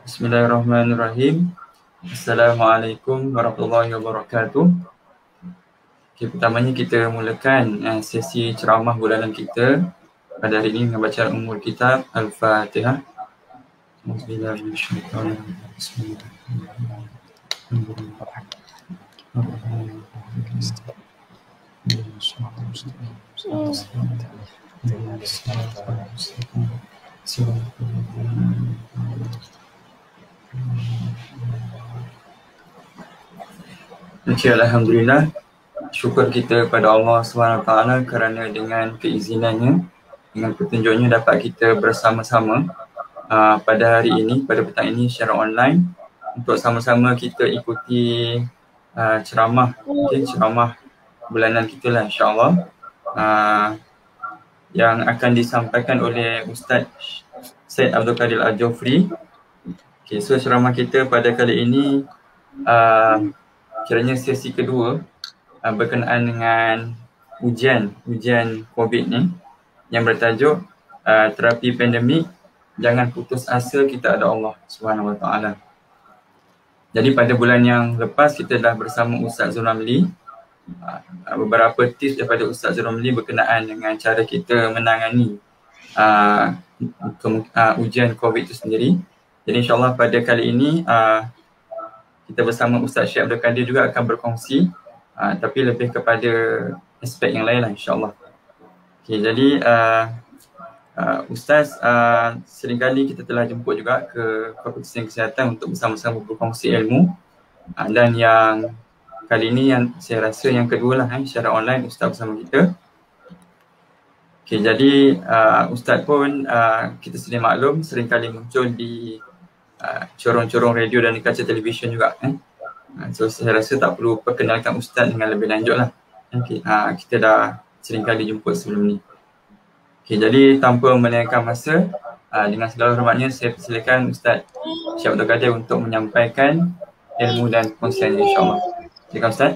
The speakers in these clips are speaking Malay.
Bismillahirrahmanirrahim. Assalamualaikum warahmatullahi wabarakatuh. Okay, pertamanya kita mulakan sesi ceramah bulanan kita pada hari ini dengan bacaan umul kitab Al-Fatihah. Okay, Alhamdulillah. Syukur kita kepada Allah SWT kerana dengan keizinannya, dengan petunjuknya dapat kita bersama-sama pada hari ini, pada petang ini secara online untuk sama-sama kita ikuti ceramah, ceramah bulanan kita lah insyaAllah, yang akan disampaikan oleh Ustaz Syed Abdul Qadir Al-Jofri. Okay, so ceramah kita pada kali ini kiranya sesi kedua berkenaan dengan ujian COVID ni yang bertajuk terapi pandemik, jangan putus asa, kita ada Allah Subhanahu Wa Taala. Jadi pada bulan yang lepas kita dah bersama Ustaz Zul Ramli, beberapa tips daripada Ustaz Zul Ramli berkenaan dengan cara kita menangani ujian COVID itu sendiri. Jadi insyaAllah pada kali ini kita bersama Ustaz Syed Abdul Qadir juga akan berkongsi, tapi lebih kepada aspek yang lain lah insyaAllah. Okay, jadi Ustaz seringkali kita telah jemput juga ke Fakulti Kesihatan untuk bersama-sama berkongsi ilmu, dan yang kali ini yang saya rasa yang kedua lah secara online Ustaz bersama kita. Okay, jadi Ustaz pun kita sedia maklum seringkali muncul di corong-corong radio dan di kaca televisyen juga. So saya rasa tak perlu perkenalkan Ustaz dengan lebih lanjut lah. Okay, kita dah seringkali jemput sebelum ni. Okay, jadi tanpa melengahkan masa, dengan segala hormatnya saya persilakan Ustaz Syed Abdul Qadir untuk menyampaikan ilmu dan kongsiannya insyaAllah. Silakan Ustaz.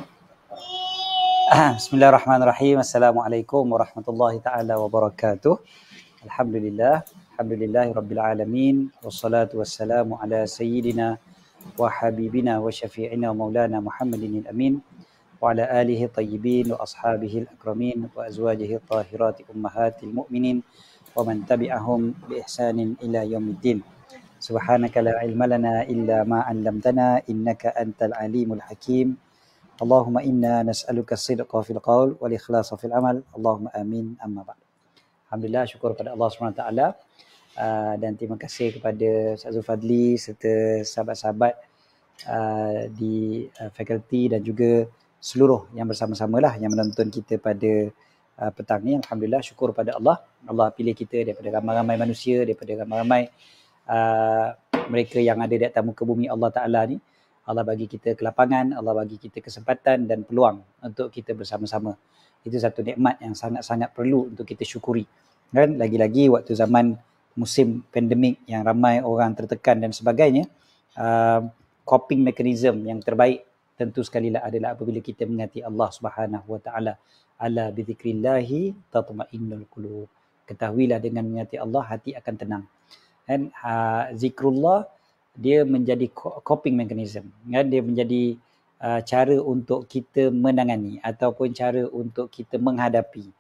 Bismillahirrahmanirrahim. Assalamualaikum warahmatullahi ta'ala wabarakatuh. Alhamdulillah. Alhamdulillahi Rabbil Alamin. Wassalatu wassalamu ala sayyidina wa habibina wa syafi'ina wa maulana Muhammadin al-amin wa ala alihi tayyibin wa ashabihi al-akramin wa azwajihi tahirati ummahatil mu'minin wa man tabi'ahum bi ihsanin ila yaumiddin. Subhanaka la ilma lana illa ma 'allamtana innaka antal alimul hakim. Allahumma inna nas'aluka as-sidqa fil qaul wal ikhlasa fil amal. Allahumma amin, amma ba'd. Alhamdulillah, syukur kepada Allah SWT, dan terima kasih kepada Ustaz Zulfadli serta sahabat-sahabat di fakulti dan juga seluruh yang bersama-sama lah yang menonton kita pada petang ni. Alhamdulillah, syukur pada Allah. Allah pilih kita daripada ramai-ramai manusia, daripada ramai-ramai mereka yang ada di atas muka bumi Allah Ta'ala ni. Allah bagi kita kelapangan, Allah bagi kita kesempatan dan peluang untuk kita bersama-sama. Itu satu nikmat yang sangat-sangat perlu untuk kita syukuri. Kan? Lagi-lagi waktu zaman musim pandemik yang ramai orang tertekan dan sebagainya, coping mechanism yang terbaik tentu sekali adalah apabila kita mengingati Allah Subhanahu Wa Taala. Ala bi dzikrillahi tatma'innul qulub. Ketahuilah dengan mengingati Allah hati akan tenang. Dan zikrullah dia menjadi coping mechanism, kan? Dia menjadi cara untuk kita menangani ataupun cara untuk kita menghadapi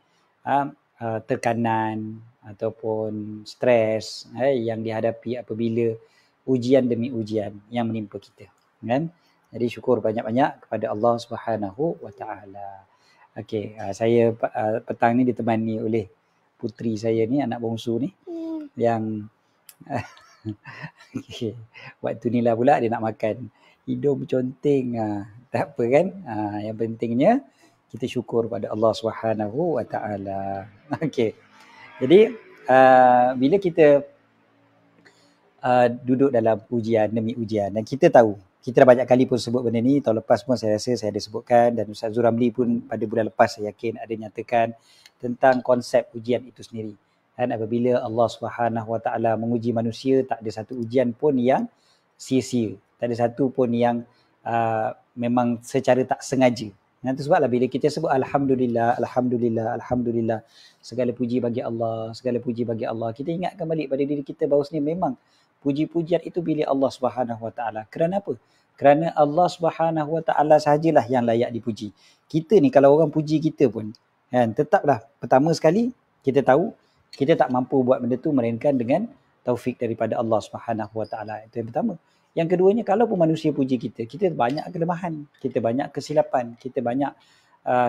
tekanan ataupun stres yang dihadapi apabila ujian demi ujian yang menimpa kita, kan? Jadi syukur banyak-banyak kepada Allah Subhanahu Wa Taala. Okey, saya petang ni ditemani oleh puteri saya ni, anak bongsu ni, yang okay. Waktu ni lah pula dia nak makan, hidung conteng. Tak apa kan, yang pentingnya kita syukur pada Allah Subhanahu Wa Taala. Okey. Jadi bila kita duduk dalam ujian demi ujian, dan kita tahu, kita dah banyak kali pun sebut benda ni, tahun lepas pun saya rasa saya ada sebutkan, dan Ustaz Zul Ramli pun pada bulan lepas saya yakin ada nyatakan tentang konsep ujian itu sendiri. Dan apabila Allah Subhanahu Wa Taala menguji manusia, tak ada satu ujian pun yang sia-sia, tak ada satu pun yang memang secara tak sengaja Itu sebablah bila kita sebut Alhamdulillah, Alhamdulillah, Alhamdulillah, segala puji bagi Allah, segala puji bagi Allah, kita ingatkan balik pada diri kita bahawasanya memang puji-pujian itu milik Allah Subhanahu Wa Taala. Kerana apa? Kerana Allah Subhanahu Wa Taala sahajalah yang layak dipuji. Kita ni kalau orang puji kita pun, kan, tetaplah pertama sekali kita tahu kita tak mampu buat benda tu melainkan dengan taufik daripada Allah Subhanahu Wa Taala. Itu yang pertama. Yang keduanya, kalau pun manusia puji kita, kita banyak kelemahan, kita banyak kesilapan, kita banyak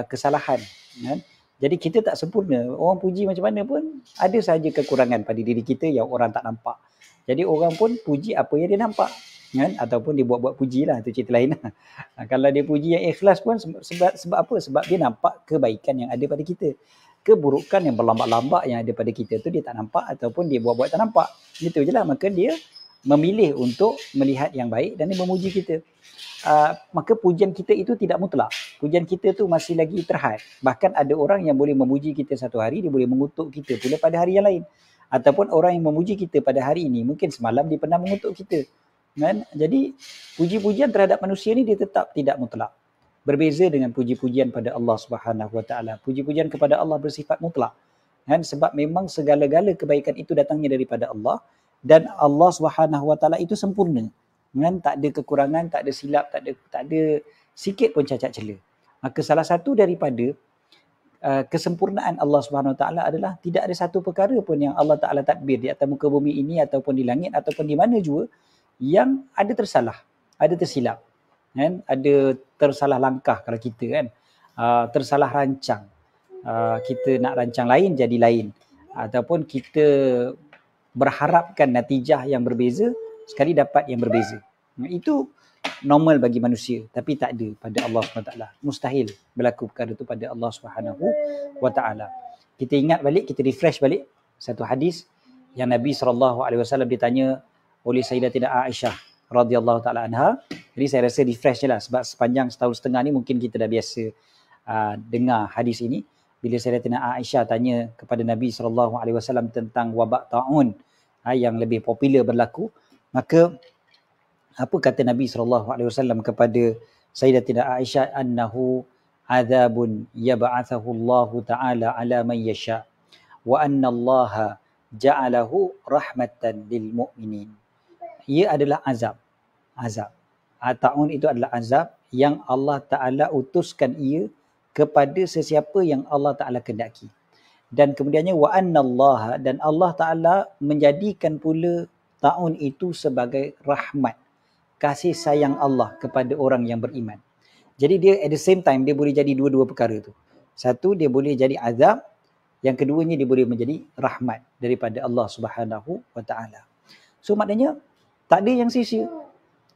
kesalahan, kan? Jadi kita tak sempurna. Orang puji macam mana pun ada sahaja kekurangan pada diri kita yang orang tak nampak. Jadi orang pun puji apa yang dia nampak, kan? Ataupun dia buat-buat puji lah, itu cerita lain lah. Kalau dia puji yang ikhlas pun sebab apa? Sebab dia nampak kebaikan yang ada pada kita. Keburukan yang berlambak-lambak yang ada pada kita tu dia tak nampak, ataupun dia buat-buat tak nampak. Gitu je lah. Maka dia memilih untuk melihat yang baik dan dia memuji kita. Maka pujian kita itu tidak mutlak. Pujian kita tu masih lagi terhad. Bahkan ada orang yang boleh memuji kita satu hari, dia boleh mengutuk kita pula pada hari yang lain. Ataupun orang yang memuji kita pada hari ini, mungkin semalam dia pernah mengutuk kita, kan? Jadi puji-pujian terhadap manusia ni dia tetap tidak mutlak. Berbeza dengan puji-pujian pada Allah Subhanahu Wa Taala. Puji-pujian kepada Allah bersifat mutlak, kan? Sebab memang segala-gala kebaikan itu datangnya daripada Allah. Dan Allah Subhanahu Wa Taala itu sempurna, kan? Tak ada kekurangan, tak ada silap, tak ada sikit pun cacat celah. Maka salah satu daripada kesempurnaan Allah Subhanahu Wa Taala adalah tidak ada satu perkara pun yang Allah Taala tadbir di atas muka bumi ini ataupun di langit ataupun di mana jua yang ada tersalah, ada tersilap, kan? Ada tersalah langkah kalau kita, kan, tersalah rancang, kita nak rancang lain jadi lain, ataupun kita berharapkan natijah yang berbeza sekali dapat yang berbeza. Itu normal bagi manusia, tapi tak ada pada Allah SWT. Mustahil berlaku perkara itu pada Allah SWT. Kita ingat balik, kita refresh balik satu hadis yang Nabi SAW ditanya oleh Sayyidatina Aisyah radhiyallahu taala anha. Jadi saya rasa refresh je lah, sebab sepanjang setahun setengah ni mungkin kita dah biasa dengar hadis ini. Bila Sayyidatina Aisyah tanya kepada Nabi SAW tentang wabak ta'un yang lebih popular berlaku, maka apa kata Nabi SAW kepada Sayyidatina Aisyah? Annahu azabun yab'athahu Allah Ta'ala ala man yasha' wa anna Allah ja'alahu rahmatan lil mu'minin. Ia adalah azab. Ta'un itu adalah azab yang Allah Ta'ala utuskan ia kepada sesiapa yang Allah Ta'ala kehendaki. Dan kemudiannya wa annallaha, dan Allah Ta'ala menjadikan pula ta'un itu sebagai rahmat, kasih sayang Allah kepada orang yang beriman. Jadi dia at the same time dia boleh jadi dua-dua perkara tu. Satu, dia boleh jadi azab, yang keduanya dia boleh menjadi rahmat daripada Allah Subhanahu Wa Ta'ala. So maknanya tak ada yang sia-sia,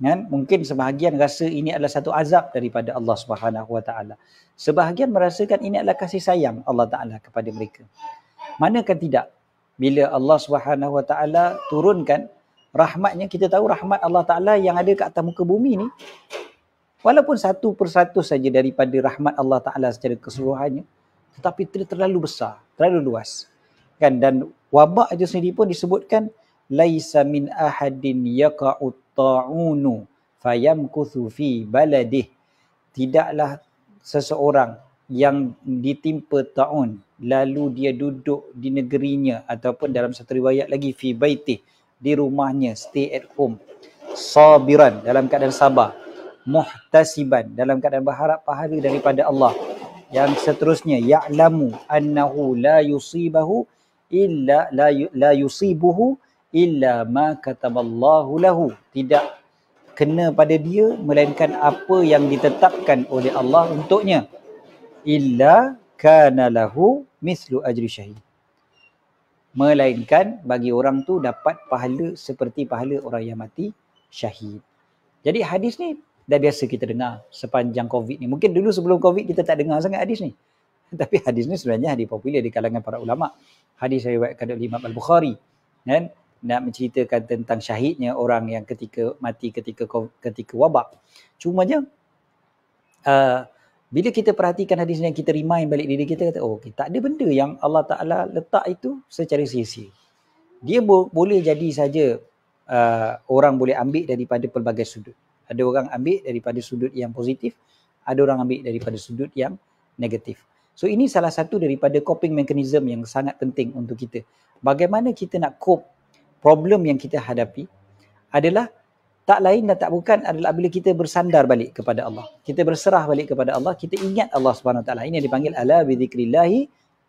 kan? Mungkin sebahagian rasa ini adalah satu azab daripada Allah Subhanahu Wa Ta'ala. Sebahagian merasakan ini adalah kasih sayang Allah Ta'ala kepada mereka. Manakah tidak? Bila Allah Subhanahu Wa Ta'ala turunkan rahmatnya, kita tahu rahmat Allah Ta'ala yang ada ke atas muka bumi ni, walaupun 1% saja daripada rahmat Allah Ta'ala secara keseluruhannya, tetapi terlalu besar, terlalu luas, kan? Dan wabak itu sendiri pun disebutkan, laisa min ahadin yaqa'ut ta'unu fayamkuthu fi baladih. Tidaklah seseorang yang ditimpa ta'un lalu dia duduk di negerinya, ataupun dalam satu riwayat lagi fi baitih, di rumahnya, stay at home, sabiran, dalam keadaan sabar, muhtasiban, dalam keadaan berharap pahala daripada Allah. Yang seterusnya, ya'lamu annahu la yusibuhu illa ma kataballahu lahu. Tidak kena pada dia melainkan apa yang ditetapkan oleh Allah untuknya. Illa kana lahu mislu ajri syahid. Melainkan bagi orang tu dapat pahala seperti pahala orang yang mati syahid. Jadi hadis ni dah biasa kita dengar sepanjang COVID ni. Mungkin dulu sebelum COVID kita tak dengar sangat hadis ni. Tapi hadis ni sebenarnya hadis popular di kalangan para ulama. Hadis riwayatkan oleh Imam Al-Bukhari, kan? Nak menceritakan tentang syahidnya orang yang ketika mati ketika wabak. Cumanya bila kita perhatikan hadis ni, kita remind balik diri kita, kata, oh, tak ada benda yang Allah Ta'ala letak itu secara sia-sia. Dia boleh jadi saja orang boleh ambil daripada pelbagai sudut. Ada orang ambil daripada sudut yang positif, ada orang ambil daripada sudut yang negatif. So ini salah satu daripada coping mechanism yang sangat penting untuk kita. Bagaimana kita nak cope problem yang kita hadapi adalah tak lain dan tak bukan adalah bila kita bersandar balik kepada Allah. Kita berserah balik kepada Allah, kita ingat Allah Subhanahu Wa Taala. Ini yang dipanggil ala bi dzikrillah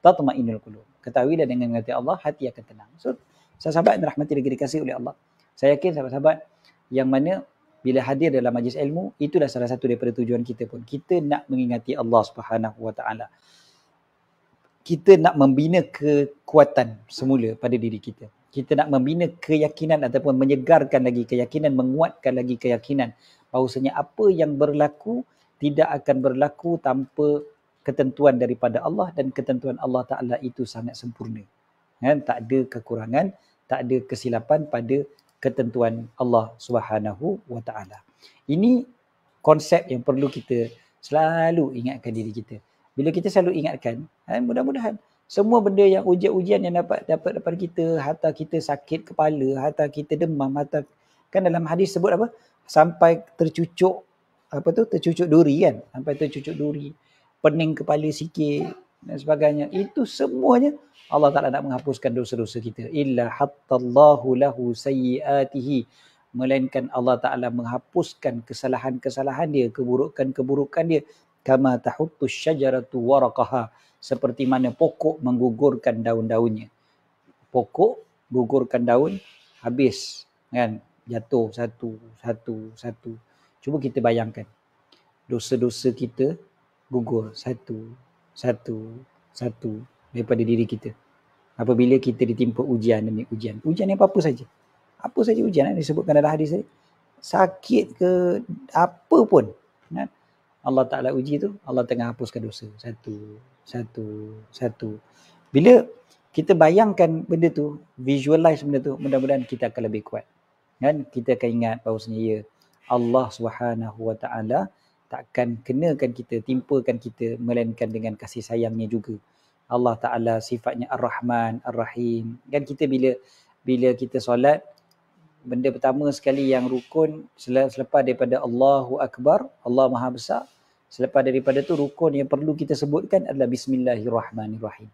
tatma'innul qulub. Ketahuilah dengan mengerti Allah, hati akan tenang. So, sahabat-sahabat yang dirahmati dan dikasihi oleh Allah. Saya yakin sahabat-sahabat yang mana bila hadir dalam majlis ilmu, itulah salah satu daripada tujuan kita pun. Kita nak mengingati Allah Subhanahu Wa Taala. Kita nak membina kekuatan semula pada diri kita. Kita nak membina keyakinan ataupun menyegarkan lagi keyakinan, menguatkan lagi keyakinan bahawasanya apa yang berlaku tidak akan berlaku tanpa ketentuan daripada Allah, dan ketentuan Allah Ta'ala itu sangat sempurna. Tak ada kekurangan, tak ada kesilapan pada ketentuan Allah Subhanahu Wa Ta'ala. Ini konsep yang perlu kita selalu ingatkan diri kita. Bila kita selalu ingatkan, mudah-mudahan semua benda yang ujian-ujian yang dapat daripada kita, harta kita sakit kepala, harta kita demam, harta, kan dalam hadis sebut apa? Sampai tercucuk tercucuk duri kan? Sampai tercucuk duri, pening kepala sikit dan sebagainya. Itu semuanya Allah Ta'ala nak menghapuskan dosa-dosa kita. Illa hattallahu lahu sayyiatihi. Melainkan Allah Ta'ala menghapuskan kesalahan-kesalahan dia, keburukan-keburukan dia. Kama tahuttu syajaratu waraqaha. Seperti mana pokok menggugurkan daun-daunnya. Pokok gugurkan daun, habis kan, jatuh satu. Cuba kita bayangkan. Dosa-dosa kita gugur satu daripada diri kita. Apabila kita ditimpa ujian demi ujian. Ujian yang apa saja. Apa saja ujian yang disebutkan dalam hadis tadi. Sakit ke apa pun. Kan? Allah Ta'ala uji tu, Allah tengah hapuskan dosa. Satu. Bila kita bayangkan benda tu, visualize benda tu, mudah-mudahan kita akan lebih kuat. Kan? Kita akan ingat bahawasanya ya, Allah Subhanahu Wa Ta'ala takkan kenakan kita, timpakan kita, melainkan dengan kasih sayangnya juga. Allah Ta'ala sifatnya Ar-Rahman, Ar-Rahim. Kan kita bila kita solat, benda pertama sekali yang rukun selepas daripada Allahu Akbar, Allah Maha Besar. Selepas daripada tu rukun yang perlu kita sebutkan adalah Bismillahirrahmanirrahim.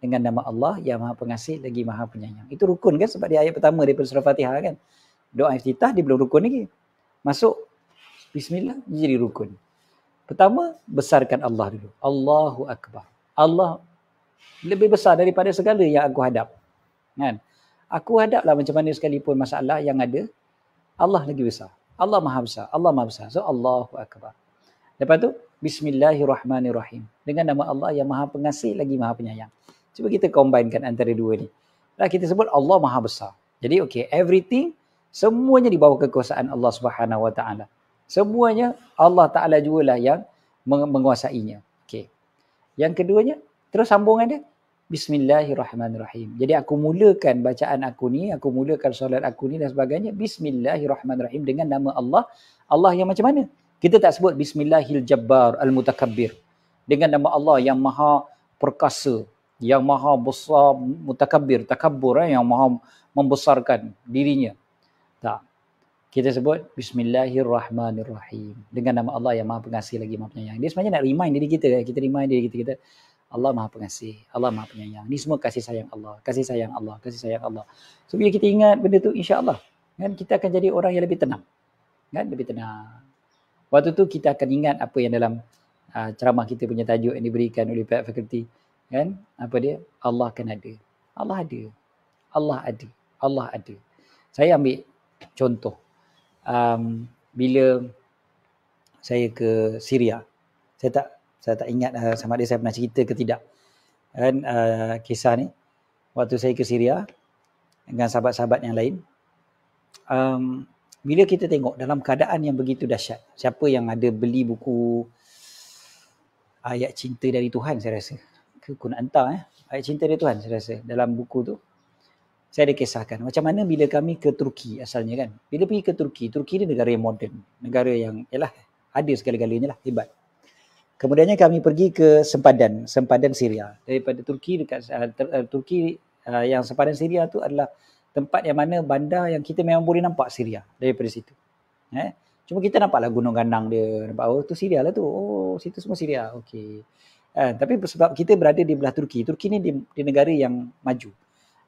Dengan nama Allah yang Maha Pengasih lagi Maha Penyayang. Itu rukun kan, sebab di ayat pertama daripada surah Fatihah kan. Doa iftitah dia belum rukun lagi. Masuk Bismillah dia jadi rukun. Pertama, besarkan Allah dulu. Allahu Akbar. Allah lebih besar daripada segala yang aku hadap. Kan? Aku hadaplah macam mana sekalipun masalah yang ada, Allah lagi besar. Allah Maha Besar. Allah Maha Besar. So Allahu Akbar. Lepas tu Bismillahirrahmanirrahim. Dengan nama Allah yang Maha Pengasih lagi Maha Penyayang. Cuba kita combinekan antara dua ni. Lah kita sebut Allah Maha Besar. Jadi everything semuanya di bawah kekuasaan Allah Subhanahu Wa Taala. Semuanya Allah Ta'ala jugalah yang menguasainya. Okay. Yang keduanya, terus sambungan dia. Bismillahirrahmanirrahim. Jadi aku mulakan bacaan aku ni, aku mulakan solat aku ni dan sebagainya. Bismillahirrahmanirrahim. Dengan nama Allah. Allah yang macam mana? Kita tak sebut Bismillahil Jabbar Al-Mutakabbir. Dengan nama Allah yang maha perkasa, yang maha besar, mutakabbir, takabbur, yang maha membesarkan dirinya. Tak. Kita sebut Bismillahirrahmanirrahim. Dengan nama Allah yang Maha Pengasih lagi Maha Penyayang. Dia sebenarnya nak remind diri kita. Kita remind diri kita. Allah Maha Pengasih. Allah Maha Penyayang. Ini semua kasih sayang Allah. Kasih sayang Allah. Kasih sayang Allah. So bila kita ingat benda tu, insya-Allah kan, kita akan jadi orang yang lebih tenang. Kan? Lebih tenang. Waktu tu kita akan ingat apa yang dalam ceramah kita punya tajuk yang diberikan oleh pihak fakulti. Kan? Apa dia? Allah akan ada. Allah ada. Allah ada. Allah ada. Saya ambil contoh. Bila saya ke Syria, saya tak ingat sama ada saya pernah cerita ke tidak kan, kisah ni. Waktu saya ke Syria dengan sahabat-sahabat yang lain, bila kita tengok dalam keadaan yang begitu dahsyat, siapa yang ada beli buku Ayat Cinta dari Tuhan, saya rasa ke Kun Anta Ayat Cinta dari Tuhan, saya rasa dalam buku tu saya ada kisahkan macam mana bila kami ke Turki asalnya kan. Bila pergi ke Turki ni negara yang moden, negara yang ada segala-galanya lah, hebat. Kemudiannya kami pergi ke sempadan Syria. Daripada Turki dekat Turki yang sempadan Syria tu adalah tempat yang mana bandar yang kita memang boleh nampak Syria daripada situ. Cuma kita nampaklah gunung ganang dia, nampak oh tu Syria lah tu. Oh situ semua Syria. Okey. Tapi sebab kita berada di belah Turki. Turki ni di negara yang maju.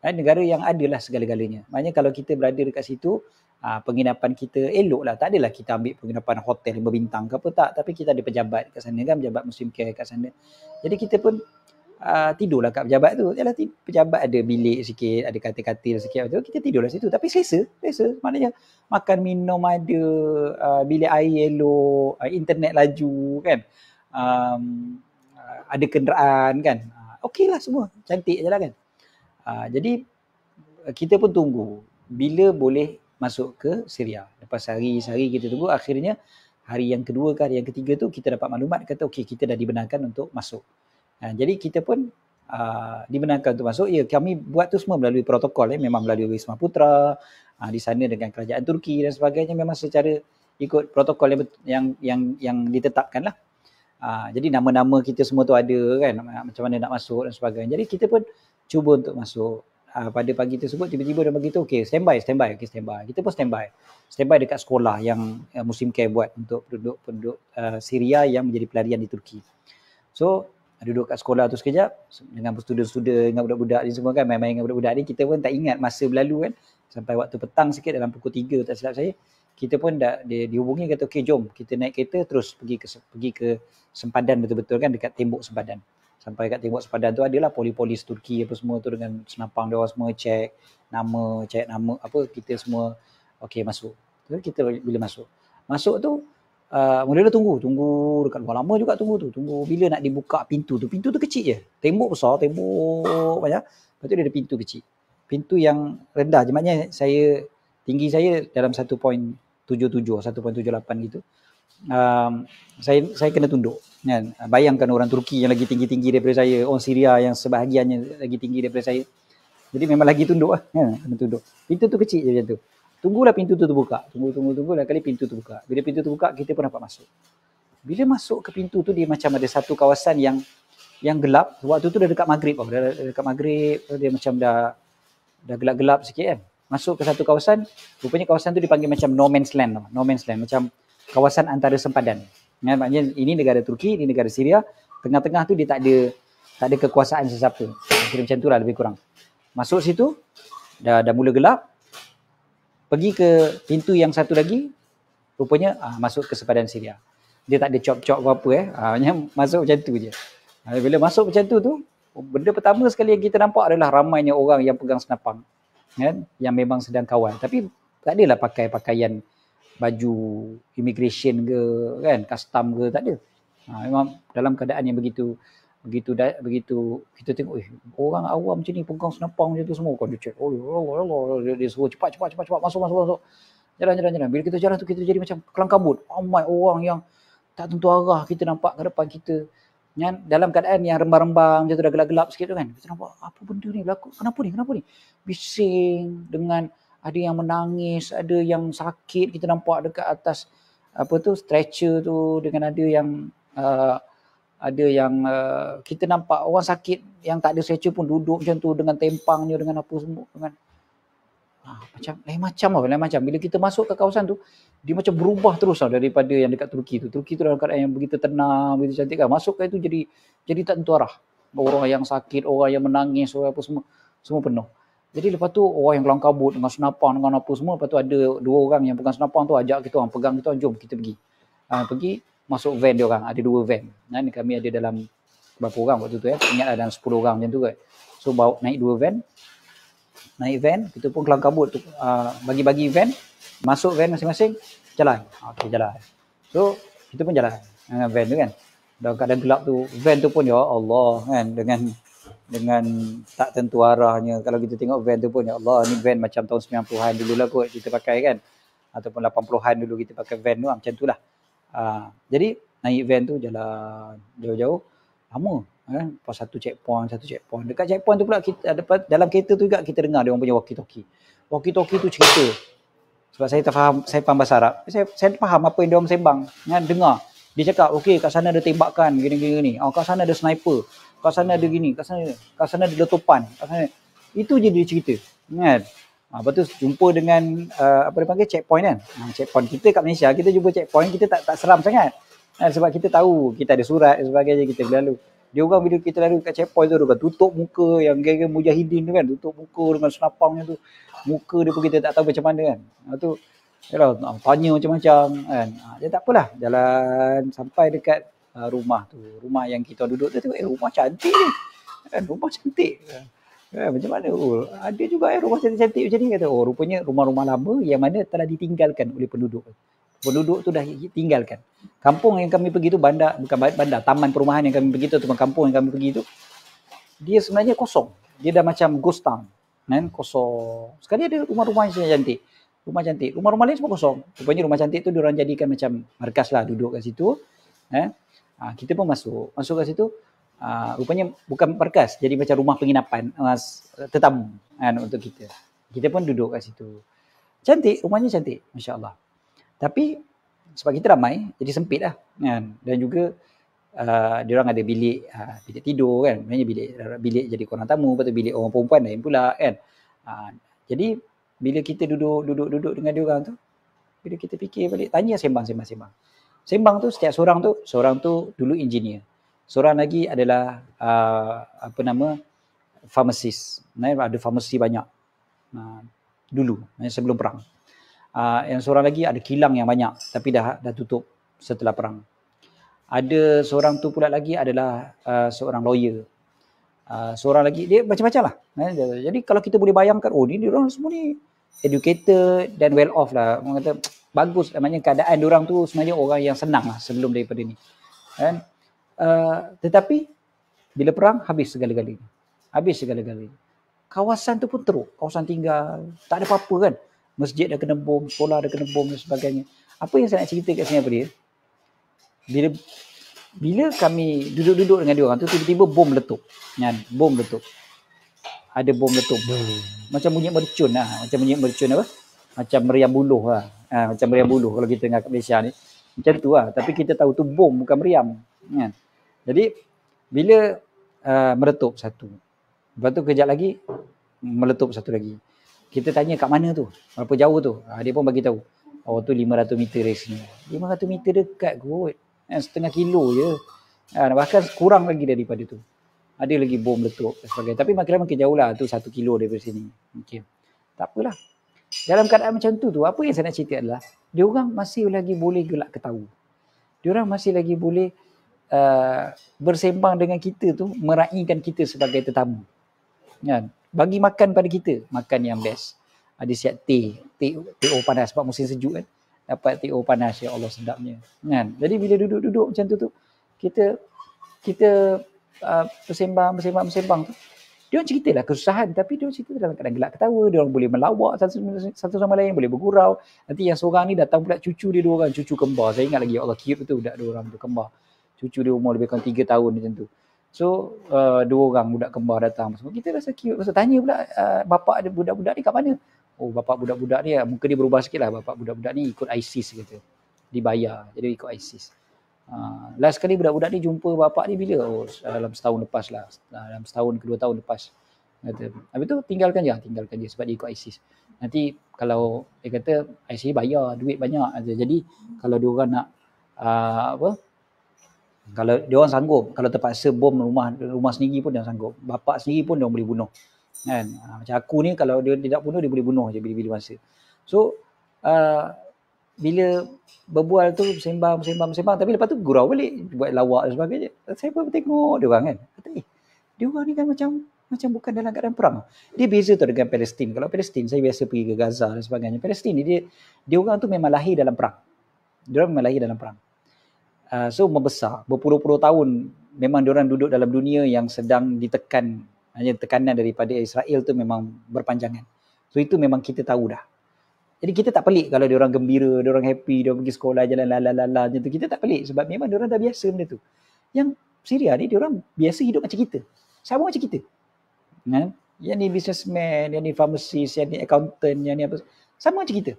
Negara yang adalah segala-galanya. Maknanya kalau kita berada dekat situ, penginapan kita elok lah. Tak adalah kita ambil penginapan hotel yang berbintang ke apa, tak. Tapi kita ada pejabat kat sana kan, pejabat Muslim Care kat sana. Jadi kita pun tidurlah kat pejabat tu. Yalah, pejabat ada bilik sikit, ada katil-katil sikit, kita tidurlah situ. Tapi selesa. Maknanya makan minum ada, bilik air elok, internet laju kan, ada kenderaan kan. Okey lah semua, cantik je lah kan. Jadi kita pun tunggu bila boleh masuk ke Syria. Lepas hari-hari kita tunggu, akhirnya hari yang kedua ke hari yang ketiga tu kita dapat maklumat kata okey, kita dah dibenarkan untuk masuk. Jadi kita pun dibenarkan untuk masuk. Ya, kami buat tu semua melalui protokol, memang melalui Wisma Putra, di sana dengan kerajaan Turki dan sebagainya, memang secara ikut protokol yang ditetapkan lah. Jadi nama-nama kita semua tu ada kan, macam mana nak masuk dan sebagainya. Jadi kita pun cuba untuk masuk. Pada pagi tersebut tiba-tiba dia beritahu okey, standby. Kita pun standby dekat sekolah yang Muslim Care buat untuk penduduk Syria yang menjadi pelarian di Turki. So duduk kat sekolah tu sekejap dengan student-student, dengan budak-budak ni semua kan, main-main dengan budak-budak ni. Kita pun tak ingat masa berlalu kan, sampai waktu petang sikit dalam pukul 3 tak silap saya, kita pun dah dihubungi kata okey, jom kita naik kereta terus pergi ke sempadan betul-betul kan, dekat tembok sempadan. Sampai kat tembok sempadan tu adalah polis-polis Turki apa semua tu dengan senapang dia orang semua cek nama apa, kita semua okey masuk. Tu kita bila masuk tu mula-mula tunggu dekat luar, lama juga tunggu bila nak dibuka pintu tu kecil je, tembok besar, tembok banyak, lepas tu dia ada pintu kecil, pintu yang rendah je, maknanya tinggi saya dalam 1.77 1.78 gitu. Saya kena tunduk kan. Bayangkan orang Turki yang lagi tinggi-tinggi daripada saya, orang Syria yang sebahagiannya lagi tinggi daripada saya, jadi memang lagi tunduk lah kan? Kena tunduk. Pintu tu kecil je macam tu. Tunggulah pintu tu terbuka. Tunggu lah kali pintu tu buka. Bila pintu tu buka, kita pun dapat masuk. Bila masuk ke pintu tu, dia macam ada satu kawasan yang gelap. Waktu tu dah dekat maghrib. Dekat maghrib, dia macam dah gelap-gelap sikit kan. Masuk ke satu kawasan, rupanya kawasan tu dipanggil macam no man's land. Macam kawasan antara sempadan. Ya, maknanya ini negara Turki, ini negara Syria. Tengah-tengah tu dia tak ada kekuasaan sesiapa. Kira macam tu lah lebih kurang. Masuk situ, dah mula gelap. Pergi ke pintu yang satu lagi, rupanya masuk ke sempadan Syria. Dia tak ada cop-cop apa-apa masuk macam tu je. Bila masuk macam tu, benda pertama sekali yang kita nampak adalah ramainya orang yang pegang senapang kan, yang memang sedang kawal. Tapi tak adalah pakai pakaian baju immigration ke kan, custom ke, tak ada. Memang dalam keadaan yang begitu kita tengok orang awam macam ni pegang senapang macam tu semua, kan dia cek, Allah, dia suruh cepat masuk, jalan. Bila kita jalan tu kita jadi macam kelang kabut, ramai orang yang tak tentu arah, kita nampak ke depan kita kan, dalam keadaan yang rembang-rembang macam tu, dah gelap-gelap sikit tu kan. Kita nampak apa benda ni berlaku, kenapa ni bising, dengan ada yang menangis, ada yang sakit, kita nampak dekat atas stretcher tu, dengan ada yang kita nampak orang sakit yang tak ada stretcher pun duduk macam tu dengan tempangnya, dengan apa semua, dengan macam lain macam. Bila kita masuk ke kawasan tu, dia macam berubah terus daripada yang dekat Turki tu. Turki tu dalam keadaan yang begitu tenang, begitu cantik kan. Masuk ke itu jadi tak tentu arah. Orang yang sakit, orang yang menangis, orang apa semua penuh. Jadi lepas tu orang yang kelang kabut dengan senapang dengan apa semua. Lepas tu ada 2 orang yang pegang senapang tu ajak kita orang, pegang kita orang, jom kita pergi. Pergi masuk van dia orang, ada 2 van. Kami ada dalam berapa orang waktu tu ingatlah dalam 10 orang macam tu kan. So naik 2 van. Naik van, kita pun kelang kabut tu, bagi-bagi van, masuk van masing-masing, jalan. Okey, jalan. So kita pun jalan dengan van tu kan. Dalam keadaan gelap tu, van tu pun ya Allah kan, dengan tak tentu arahnya. Kalau kita tengok van tu pun ya Allah, ni van macam tahun 90-an dulu lah kot kita pakai kan, ataupun 80-an dulu kita pakai van tu macam tu lah. Jadi naik van tu jalan jauh-jauh, lama kan, pas satu checkpoint. Dekat checkpoint tu pula kita dalam kereta tu juga kita dengar dia orang punya walkie-talkie tu cerita. Sebab saya faham bahasa Arab. Saya faham apa yang dia orang sembang kan, dengar. Dia cakap okey, kat sana ada tembakan gini. Kat sana ada sniper. Kat sana ada gini, kat sana ada letupan. Itu je dia cerita kan. Lepas tu jumpa dengan apa dia panggil checkpoint kan. Checkpoint kita kat Malaysia, kita jumpa checkpoint, kita tak seram sangat. Sebab kita tahu kita ada surat dan sebagainya, kita berlalu. Dia orang bila kita lalu kat checkpoint tu, dia tutup muka yang geng-geng mujahidin tu kan, tutup muka dengan senapangnya tu. Muka dia pun kita tak tahu macam mana kan. Lepas tu yalah, tanya macam-macam kan. Dia tak apalah, jalan sampai dekat rumah tu. Rumah yang kita duduk tu, tengok rumah cantik ni. Kan, rumah cantik. Macam mana? Oh, ada juga rumah cantik-cantik macam ni, kata. Oh, rupanya rumah-rumah lama yang mana telah ditinggalkan oleh penduduk. Penduduk tu dah tinggalkan. Kampung yang kami pergi tu, bandar, bukan bandar, taman perumahan yang kami pergi tu, ataupun kampung yang kami pergi tu, dia sebenarnya kosong. Dia dah macam ghost town. Kan? Kosong. Sekali ada rumah-rumah yang cantik. Rumah cantik. Rumah-rumah lain semua kosong. Rupanya rumah cantik tu diorang jadikan macam markas lah, duduk kat situ. Kita pun masuk kat situ. Rupanya bukan markas, jadi macam rumah penginapan tetamu kan, untuk kita. Kita pun duduk kat situ. Cantik, rumahnya cantik, masya-Allah. Tapi sebab kita ramai, jadi sempit lah kan. Dan juga diorang ada bilik tidur kan. Maksudnya bilik jadi korang tamu, lepas tu bilik orang perempuan lain pula kan. Jadi bila kita duduk dengan diorang tu, bila kita fikir balik, tanya sembang. Sembang tu setiap seorang tu dulu engineer. Seorang lagi adalah pharmacist. Ada farmasi banyak dulu sebelum perang. Yang seorang lagi ada kilang yang banyak tapi dah tutup setelah perang. Ada seorang tu pula lagi adalah seorang lawyer. Seorang lagi, dia macam-macam lah. Jadi kalau kita boleh bayangkan, oh ni diorang semua ni educated dan well off lah. Orang kata bagus, namanya keadaan diorang tu sebenarnya orang yang senang lah sebelum daripada ni kan. Tetapi bila perang habis segala-galanya. Kawasan tu pun teruk, kawasan tinggal, tak ada apa-apa kan. Masjid dah kena bom, sekolah dah kena bom dan sebagainya. Apa yang saya nak cerita kat sini apa dia? Bila kami duduk-duduk dengan dia orang tu, tiba-tiba bom meletup. Kan? Bom meletup. Ada bom meletup. Macam bunyi mercun lah. Macam bunyi mercun apa? Macam meriam buluh lah. Macam meriam buluh kalau kita tengah kat Malaysia ni. Macam tu lah. Tapi kita tahu tu bom, bukan meriam. Kan? Jadi bila meletup satu, lepas tu kejap lagi meletup satu lagi, kita tanya kat mana tu, berapa jauh tu, dia pun bagi tahu, oh tu 500 meter dari sini. 500 meter dekat kot, setengah kilo je, bahkan kurang lagi daripada tu. Ada lagi bom meletup dan sebagainya. Tapi makin jauh lah, tu 1 kilo daripada sini. Okay. Tak apalah. Dalam keadaan macam tu, apa yang saya nak cerita adalah, dia orang masih lagi boleh gelak ketawa. Dia orang masih lagi boleh bersembang dengan kita tu, meraihkan kita sebagai tetamu. Kan? Bagi makan pada kita, makan yang best. Ada siap teh panas sebab musim sejuk kan. Dapat teh panas, ya Allah sedapnya. Kan? Jadi bila duduk-duduk macam tu kita bersembang tu. Dia orang ceritalah kesusahan, tapi dia orang cerita dalam keadaan gelak ketawa. Dia orang boleh melawak satu sama lain, boleh bergurau. Nanti yang seorang ni datang pula cucu dia 2 orang, cucu kembar. Saya ingat lagi, ya Allah, cute tu budak 2 orang tu kembar. Cucu dia umur lebih kurang 3 tahun macam tu. So 2 orang budak kembar datang. Kita rasa cute. Masa tanya pula bapak ada budak-budak ni kat mana? Oh, bapak budak-budak ni muka dia berubah sikit lah. Bapak budak-budak ni ikut ISIS kata. Dibayar. Jadi ikut ISIS. Last kali budak-budak ni jumpa bapak ni bila? Oh, dalam setahun lepas lah. Dalam setahun ke 2 tahun lepas. Kata. Habis tu tinggalkan je sebab dia ikut ISIS. Nanti kalau dia kata ISIS bayar duit banyak. Jadi kalau dia orang nak kalau dia orang sanggup, kalau terpaksa bom rumah sendiri pun dia sanggup. Bapak sendiri pun dia boleh bunuh. Kan? Macam aku ni kalau dia tidak bunuh, dia boleh bunuh je bila-bila masa. So bila berbual tu sembang tapi lepas tu gurau balik, buat lawak dan sebagainya. Saya pun tengok dia orang kan. Kata, dia orang ni kan macam bukan dalam keadaan perang. Dia beza tu dengan Palestin. Kalau Palestin, saya biasa pergi ke Gaza dan sebagainya. Palestin ni dia orang tu memang lahir dalam perang. Dia orang memang lahir dalam perang. So membesar, berpuluh-puluh tahun memang diorang duduk dalam dunia yang sedang ditekan. Hanya tekanan daripada Israel tu memang berpanjangan. So itu memang kita tahu dah. Jadi kita tak pelik kalau diorang gembira, diorang happy, diorang pergi sekolah jalan macam tu. Kita tak pelik sebab memang diorang dah biasa benda tu. Yang Syria ni diorang biasa hidup macam kita. Sama macam kita. Kan? Yang ni businessman, yang ni pharmacist, yang ni accountant, yang ni apa. Sama macam kita.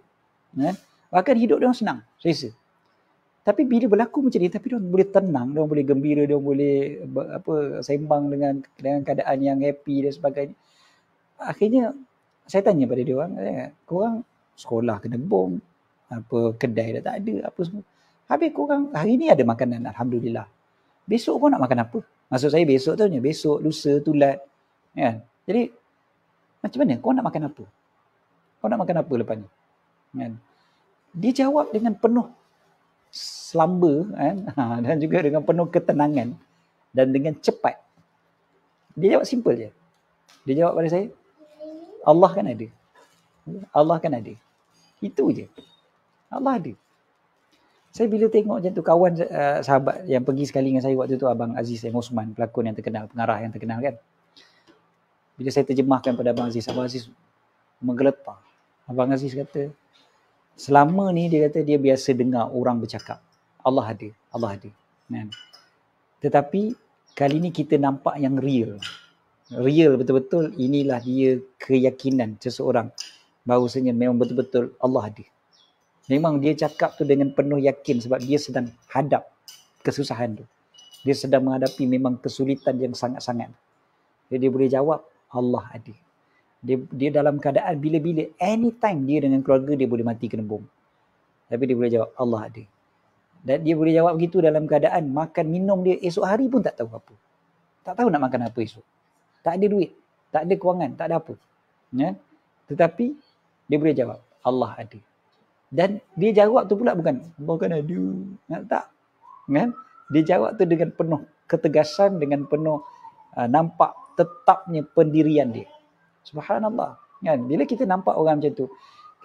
Kan? Bahkan hidup diorang senang, selesa. Tapi bila berlaku macam ni, tapi dia boleh tenang, dia boleh gembira, dia boleh sembang dengan keadaan yang happy dan sebagainya. Akhirnya Saya tanya pada dia orang, korang sekolah kena bom, apa kedai dah tak ada, apa semua. Habis korang hari ni ada makanan, alhamdulillah. Besok kau nak makan apa? Maksud saya besok tu besok, lusa, tulat. Kan? Jadi macam mana? Kau nak makan apa? Kau nak makan apa lepas ni? Kan? Dia jawab dengan penuh selamba, kan? Dan juga dengan penuh ketenangan dan dengan cepat. Dia jawab simple je. Dia jawab pada saya, Allah kan ada. Allah kan ada. Itu je. Allah ada. Saya bila tengok macam tu, kawan sahabat yang pergi sekali dengan saya waktu tu, Abang Aziz M. Osman, pelakon yang terkenal, pengarah yang terkenal kan. Bila saya terjemahkan pada Abang Aziz menggeletar. Abang Aziz kata, selama ni dia kata dia biasa dengar orang bercakap, Allah ada, Allah ada. Kan? Tetapi kali ni kita nampak yang real. Real betul-betul, inilah dia keyakinan seseorang bahawasanya memang betul-betul Allah ada. Memang dia cakap tu dengan penuh yakin sebab dia sedang hadap kesusahan tu. Dia sedang menghadapi memang kesulitan yang sangat-sangat. Jadi dia boleh jawab, Allah ada. Dia dalam keadaan bila-bila, anytime dia dengan keluarga dia boleh mati kena bom. Tapi dia boleh jawab, Allah ada. Dan dia boleh jawab begitu dalam keadaan makan minum dia esok hari pun tak tahu apa. Tak tahu nak makan apa esok. Tak ada duit, tak ada kewangan, tak ada apa. Ya? Tetapi dia boleh jawab, Allah ada. Dan dia jawab tu pula bukan, Allah kan ada. Tak. Kan? Dia jawab tu dengan penuh ketegasan, dengan penuh nampak tetapnya pendirian dia. Subhanallah. Kan? Bila kita nampak orang macam tu,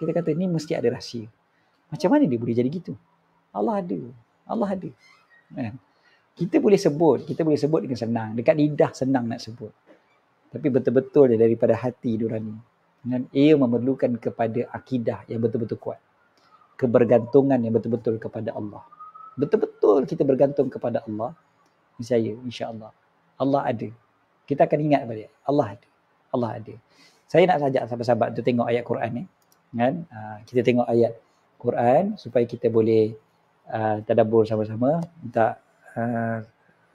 kita kata ni mesti ada rahsia. Macam mana dia boleh jadi gitu? Allah ada. Allah ada. Kan? Kita boleh sebut dengan senang. Dekat lidah senang nak sebut. Tapi betul-betul dia daripada hati nurani. Dan ia memerlukan kepada akidah yang betul-betul kuat. Kebergantungan yang betul-betul kepada Allah. Betul-betul kita bergantung kepada Allah. Niscaya, insya-Allah. Allah ada. Kita akan ingat pada dia. Allah ada. Allah ada. Saya nak sajak sahabat-sahabat tu tengok ayat Quran ni. Kan? Kita tengok ayat Quran supaya kita boleh tadabbur sama-sama. Minta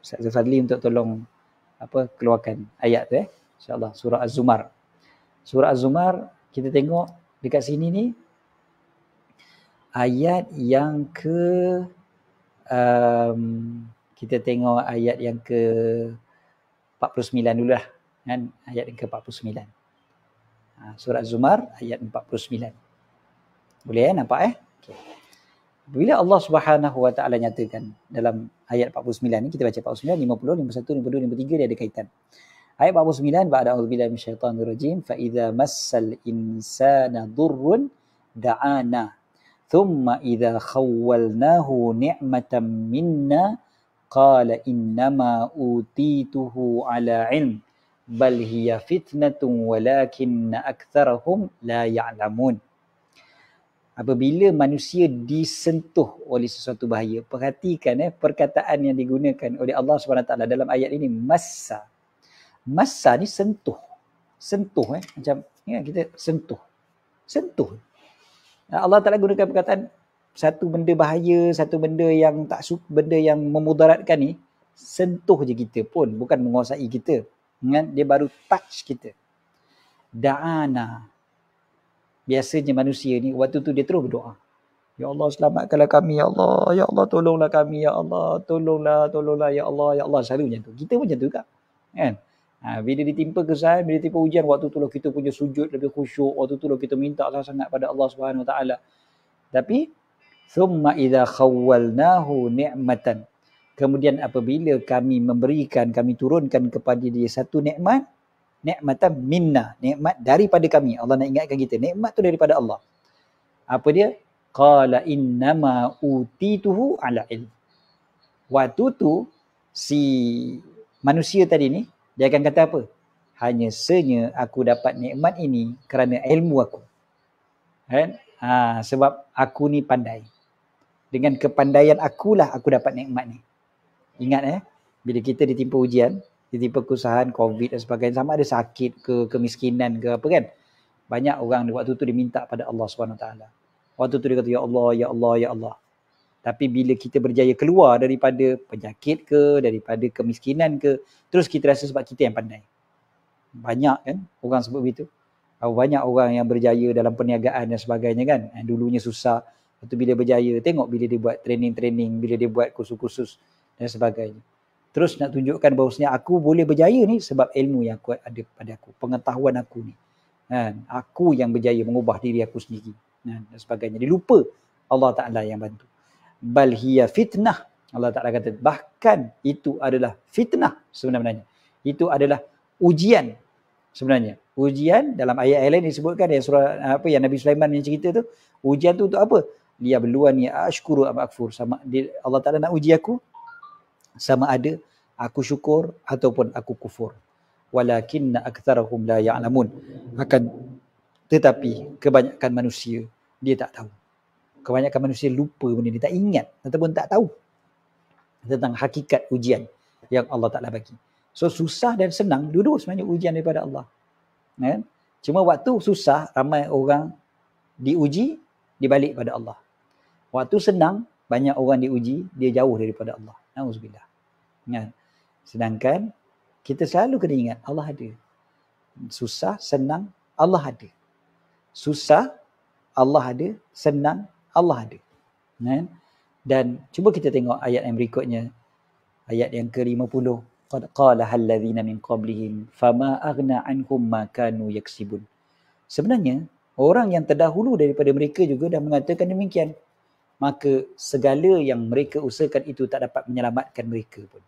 Ustaz Fadli untuk tolong keluarkan ayat tu insya-Allah, surah Az-Zumar. Surah Az-Zumar kita tengok dekat sini ni ayat yang kita tengok ayat yang ke 49 dululah kan, ayat yang ke 49. Surah Az-Zumar ayat 49. Boleh nampak Okay. Bila Allah Subhanahu wa taala nyatakan dalam ayat 49 ni, kita baca 49, 50, 51, 52, 53 dia ada kaitan. Ayat 49, ba'da a'udzubillahi minasyaitonir rajim, fa idza massal insana dhurrun da'ana thumma idza khawwalnahu ni'matan minna qala innama utituhu ala ilm bal hiya fitnatun walakinna aktsarahum la ya'lamun. Apabila manusia disentuh oleh sesuatu bahaya, perhatikan perkataan yang digunakan oleh Allah SWT dalam ayat ini, massa. Massa ni sentuh. Sentuh macam kita sentuh. Sentuh. Allah Ta'ala gunakan perkataan satu benda bahaya, satu benda yang benda yang memudaratkan ni, sentuh je kita pun, bukan menguasai kita. Dia baru touch kita. Da'ana. Biasanya manusia ni waktu tu dia terus berdoa. Ya Allah selamatkanlah kami ya Allah. Ya Allah tolonglah kami ya Allah. Tolonglah ya Allah ya Allah. Selalu macam tu. Kita pun macam tu juga. Kan? Bila ditimpa kesusahan, bila ditimpa ujian, waktu tu lah kita punya sujud lebih khusyuk. Waktu tu lah kita minta sangat pada Allah Subhanahu Wa Taala. Tapi thumma idza khawwalnahu ni'matan. Kemudian apabila kami memberikan, kami turunkan kepada dia satu nikmat, nikmatan minna, nikmat daripada kami. Allah nak ingatkan kita, nikmat tu daripada Allah. Apa dia? Qala innama utituhu ala ilm. Waktu tu si manusia tadi ni dia akan kata apa? Hanya senya aku dapat nikmat ini kerana ilmu aku. Kan? Sebab aku ni pandai. Dengan kepandaian akulah aku dapat nikmat ni. Ingat bila kita ditimpa ujian, ditimpa kesusahan, COVID dan sebagainya, sama ada sakit ke, kemiskinan ke apa kan. Banyak orang waktu tu dia minta pada Allah SWT. Waktu tu dia kata, Ya Allah, Ya Allah, Ya Allah. Tapi bila kita berjaya keluar daripada penyakit ke, daripada kemiskinan ke, terus kita rasa sebab kita yang pandai. Banyak kan orang sebut begitu. Banyak orang yang berjaya dalam perniagaan dan sebagainya kan. Dulunya susah, lepas tu bila berjaya, tengok bila dia buat training-training, bila dia buat kursus-kursus dan sebagainya. Terus nak tunjukkan bahawasanya aku boleh berjaya ni sebab ilmu yang aku ada pada aku, pengetahuan aku ni. Aku yang berjaya mengubah diri aku sendiri dan sebagainya. Dia lupa Allah Ta'ala yang bantu. Bal hiya fitnah. Allah Ta'ala kata bahkan itu adalah fitnah sebenarnya. Itu adalah ujian sebenarnya. Ujian dalam ayat lain disebutkan yang surah apa yang Nabi Sulaiman yang cerita tu, ujian tu untuk apa? Liyabluwani ashkuru am akfur. Sama Allah Ta'ala nak uji aku sama ada aku syukur ataupun aku kufur. Walakinna aktsarahum la ya'lamun. Akan tetapi kebanyakan manusia dia tak tahu. Kebanyakan manusia lupa benda ni, tak ingat ataupun tak tahu tentang hakikat ujian yang Allah Ta'ala bagi. So susah dan senang dua-dua sebenarnya ujian daripada Allah. Cuma waktu susah ramai orang diuji dibalik pada Allah. Waktu senang banyak orang diuji dia jauh daripada Allah. Nauzubillah. Sedangkan kita selalu kena ingat Allah ada. Susah, senang, Allah ada. Susah, Allah ada. Senang, Allah ada. Dan cuba kita tengok ayat yang berikutnya. Ayat yang ke-50. Qad qala halladzina min qablihim fama aghna anhum ma kanu yaksibun. Sebenarnya orang yang terdahulu daripada mereka juga dah mengatakan demikian. Maka segala yang mereka usahakan itu tak dapat menyelamatkan mereka pun.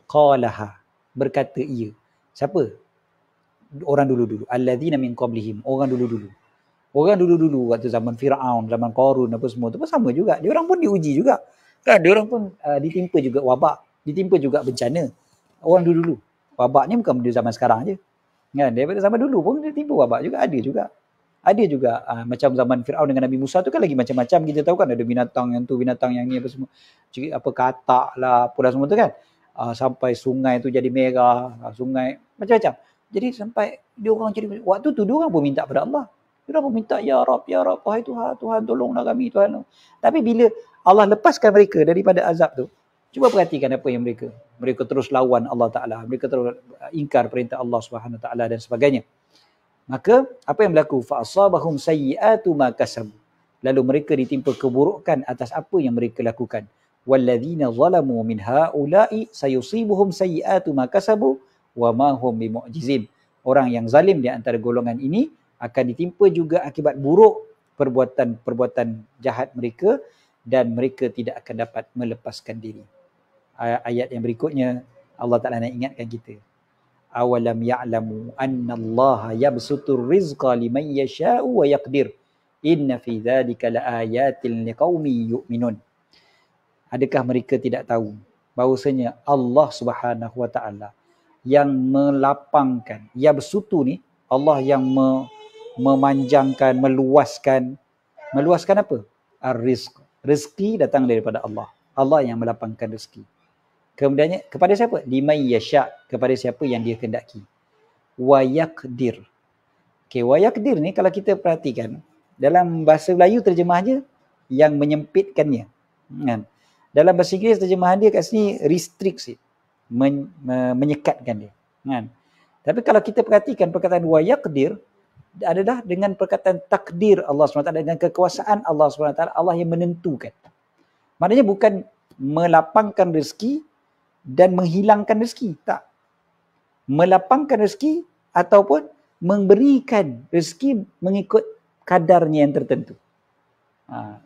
Qalaha, berkata ia. Siapa? Orang dulu-dulu. Alladzina min qablihim, orang dulu-dulu. Orang dulu-dulu waktu zaman Firaun, zaman Qarun apa semua tu pun sama juga. Dia orang pun diuji juga. Kan dia orang pun ditimpa juga wabak, ditimpa juga bencana. Orang dulu-dulu. Wabak ni bukan benda zaman sekarang je. Kan daripada zaman dulu pun dia timpa wabak juga, ada juga. Ada juga macam zaman Firaun dengan Nabi Musa tu kan lagi macam-macam, kita tahu kan ada binatang yang tu, binatang yang ni apa semua. Apa katak lah, apa semua tu kan. Sampai sungai tu jadi merah, sungai macam-macam. Jadi sampai dia orang jadi, waktu tu dia orang pun minta pada Allah. Dia orang pun minta ya Rab, wahai Tuhan, Tuhan tolonglah kami Tuhan. Tapi bila Allah lepaskan mereka daripada azab tu, cuba perhatikan apa yang mereka terus lawan Allah Ta'ala, mereka terus ingkar perintah Allah Subhanahu Wa Ta'ala dan sebagainya. Maka apa yang berlaku? Fa asabahum sayyi'atu ma kasabu. Lalu mereka ditimpa keburukan atas apa yang mereka lakukan. Walladzina zalamu min haula'i sayusibuhum sayyi'atu ma kasabu wa ma hum bimu'jizin. Orang yang zalim di antara golongan ini akan ditimpa juga akibat buruk perbuatan jahat mereka dan mereka tidak akan dapat melepaskan diri. Ayat yang berikutnya Allah Ta'ala nak ingatkan kita. Awalam ya'lamu anna Allah yabsutur rizqa liman yasha'u wa yaqdir. Inna fi dzalika laayatin liqaumin yu'minun. Adakah mereka tidak tahu bahawasanya Allah Subhanahu Wa Ta'ala yang melapangkan, yabsutu ni Allah yang memanjangkan, meluaskan apa? Ar-rizq. Rezeki datang daripada Allah. Allah yang melapangkan rezeki. Kemudiannya kepada siapa? Liman yasha, kepada siapa yang dia kehendaki. Wa yaqdir. Okey, wa yaqdir ni kalau kita perhatikan dalam bahasa Melayu terjemahnya yang menyempitkannya. Kan? Dalam bahasa Inggeris terjemahan dia kat sini restrict, menyekatkan dia. Kan? Tapi kalau kita perhatikan perkataan wa yaqdir adalah dengan perkataan takdir Allah SWT, dengan kekuasaan Allah SWT, Allah yang menentukan. Maknanya bukan melapangkan rezeki dan menghilangkan rezeki, tak. Melapangkan rezeki ataupun memberikan rezeki mengikut kadarnya yang tertentu.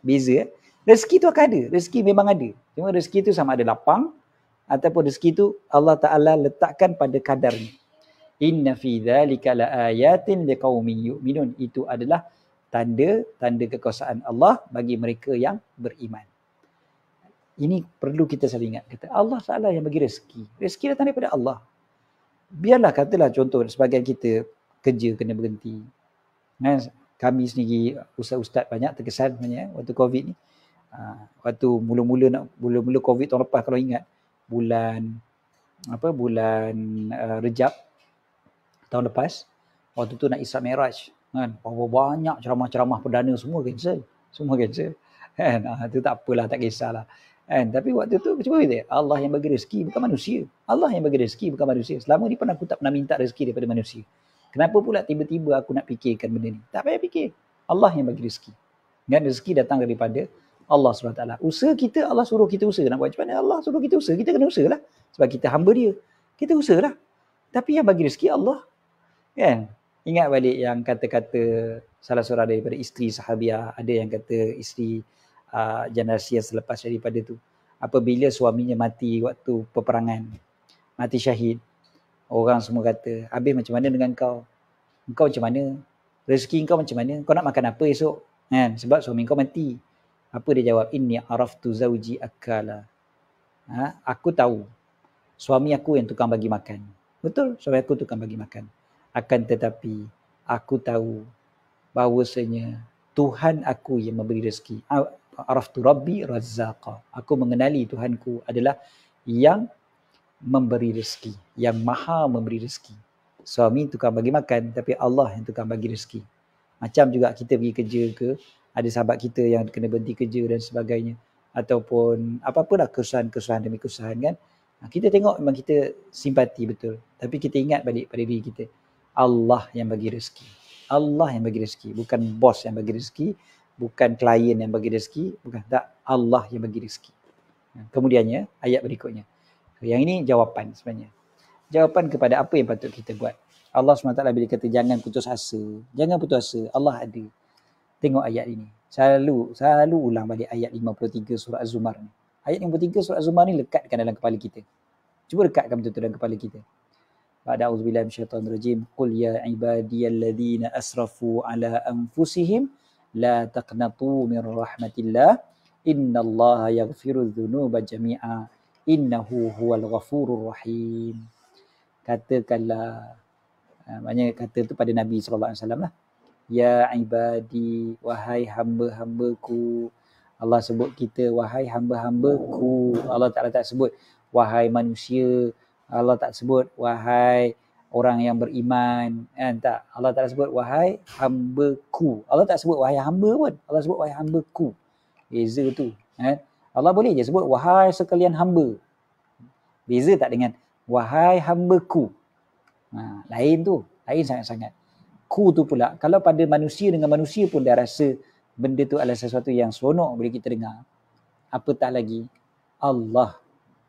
Beza. Rezeki tu akan ada, rezeki memang ada. Cuma rezeki tu sama ada lapang ataupun rezeki tu Allah Ta'ala letakkan pada kadarnya. Inna fi dzalika laayatin liqaumin yu'minun. Itu adalah tanda kekuasaan Allah bagi mereka yang beriman. Ini perlu kita selalu ingat. Kata Allah Ta'ala yang bagi rezeki. Rezeki datang daripada Allah. Biarlah katalah contoh sebagian kita kerja kena berhenti. Kami sendiri ustaz-ustaz banyak terkesan sebenarnya waktu Covid ni. Waktu mula-mula Covid tahun lepas kalau ingat, bulan Rejab tahun lepas, waktu tu nak Isra Mi'raj kan, banyak ceramah-ceramah perdana semua cancel kan. Itu tak apalah, tak kisahlah kan. Tapi waktu tu cuba kita, Allah yang bagi rezeki bukan manusia. Allah yang bagi rezeki bukan manusia. Selama ni pun aku tak pernah minta rezeki daripada manusia. Kenapa pula tiba-tiba aku nak fikirkan benda ni? Tak payah fikir. Allah yang bagi rezeki. Dan rezeki datang daripada Allah SWT. Usaha kita, Allah suruh kita usaha. Nak buat macam mana? Allah suruh kita usaha. Kita kena usaha lah. Sebab kita hamba dia. Kita usaha lah. Tapi yang bagi rezeki Allah. Kan? Ingat balik yang kata-kata salah seorang daripada isteri sahabiah. Ada yang kata isteri generasi yang selepas daripada tu. Apabila suaminya mati waktu peperangan. Mati syahid. Orang semua kata, habis macam mana dengan kau? Kau macam mana? Rezeki kau macam mana? Kau nak makan apa esok? Kan? Sebab suami kau mati. Apa dia jawab? Inni araftu zawji akala. Aku tahu. Suami aku yang tukang bagi makan. Betul, suami aku tukang bagi makan. Akan tetapi, aku tahu bahawasanya Tuhan aku yang memberi rezeki. Araftu rabbi razzaqa. Aku mengenali Tuhanku adalah yang memberi rezeki, yang maha memberi rezeki. Suami tukang bagi makan, tapi Allah yang tukang bagi rezeki. Macam juga kita pergi kerja ke, ada sahabat kita yang kena berhenti kerja dan sebagainya, ataupun apa-apalah kesusahan demi kesusahan kan. Kita tengok memang kita simpati betul, tapi kita ingat balik pada diri kita, Allah yang bagi rezeki. Allah yang bagi rezeki, bukan bos yang bagi rezeki, bukan klien yang bagi rezeki, bukan, tak, Allah yang bagi rezeki. Kemudiannya ayat berikutnya. Yang ini jawapan sebenarnya. Jawapan kepada apa yang patut kita buat. Allah SWT bila kata jangan putus asa. Jangan putus asa. Allah ada. Tengok ayat ini. Selalu ulang balik ayat 53 surah Az-Zumar ni. Ayat 53 surah Az-Zumar ni lekatkan dalam kepala kita. Cuba lekatkan betul-betul dalam kepala kita. Ba'da a'udzubillahi minasyaitonir rajim. Qul ya ibadiyalladzina asrafu ala anfusihim la taqnatu min rahmatillah. Innallaha yaghfirudz dzunuba jami'a. Innahu huwal ghafurur rahim. Katakanlah, maknanya kata tu pada Nabi SAW lah. Ya ibadi, wahai hamba-hambaku. Allah sebut kita, wahai hamba-hambaku. Allah Ta'ala tak sebut, wahai manusia. Allah tak sebut, wahai orang yang beriman. Tak. Allah Ta'ala sebut, wahai hambaku. Allah tak sebut, wahai hamba pun. Allah sebut, wahai hambaku. Beza tu. Allah boleh je sebut, wahai sekalian hamba. Beza tak dengan, wahai hambaku. Lain tu. Lain sangat-sangat. Ku tu pula, kalau pada manusia dengan manusia pun dah rasa benda tu adalah sesuatu yang seronok bila kita dengar. Apatah lagi, Allah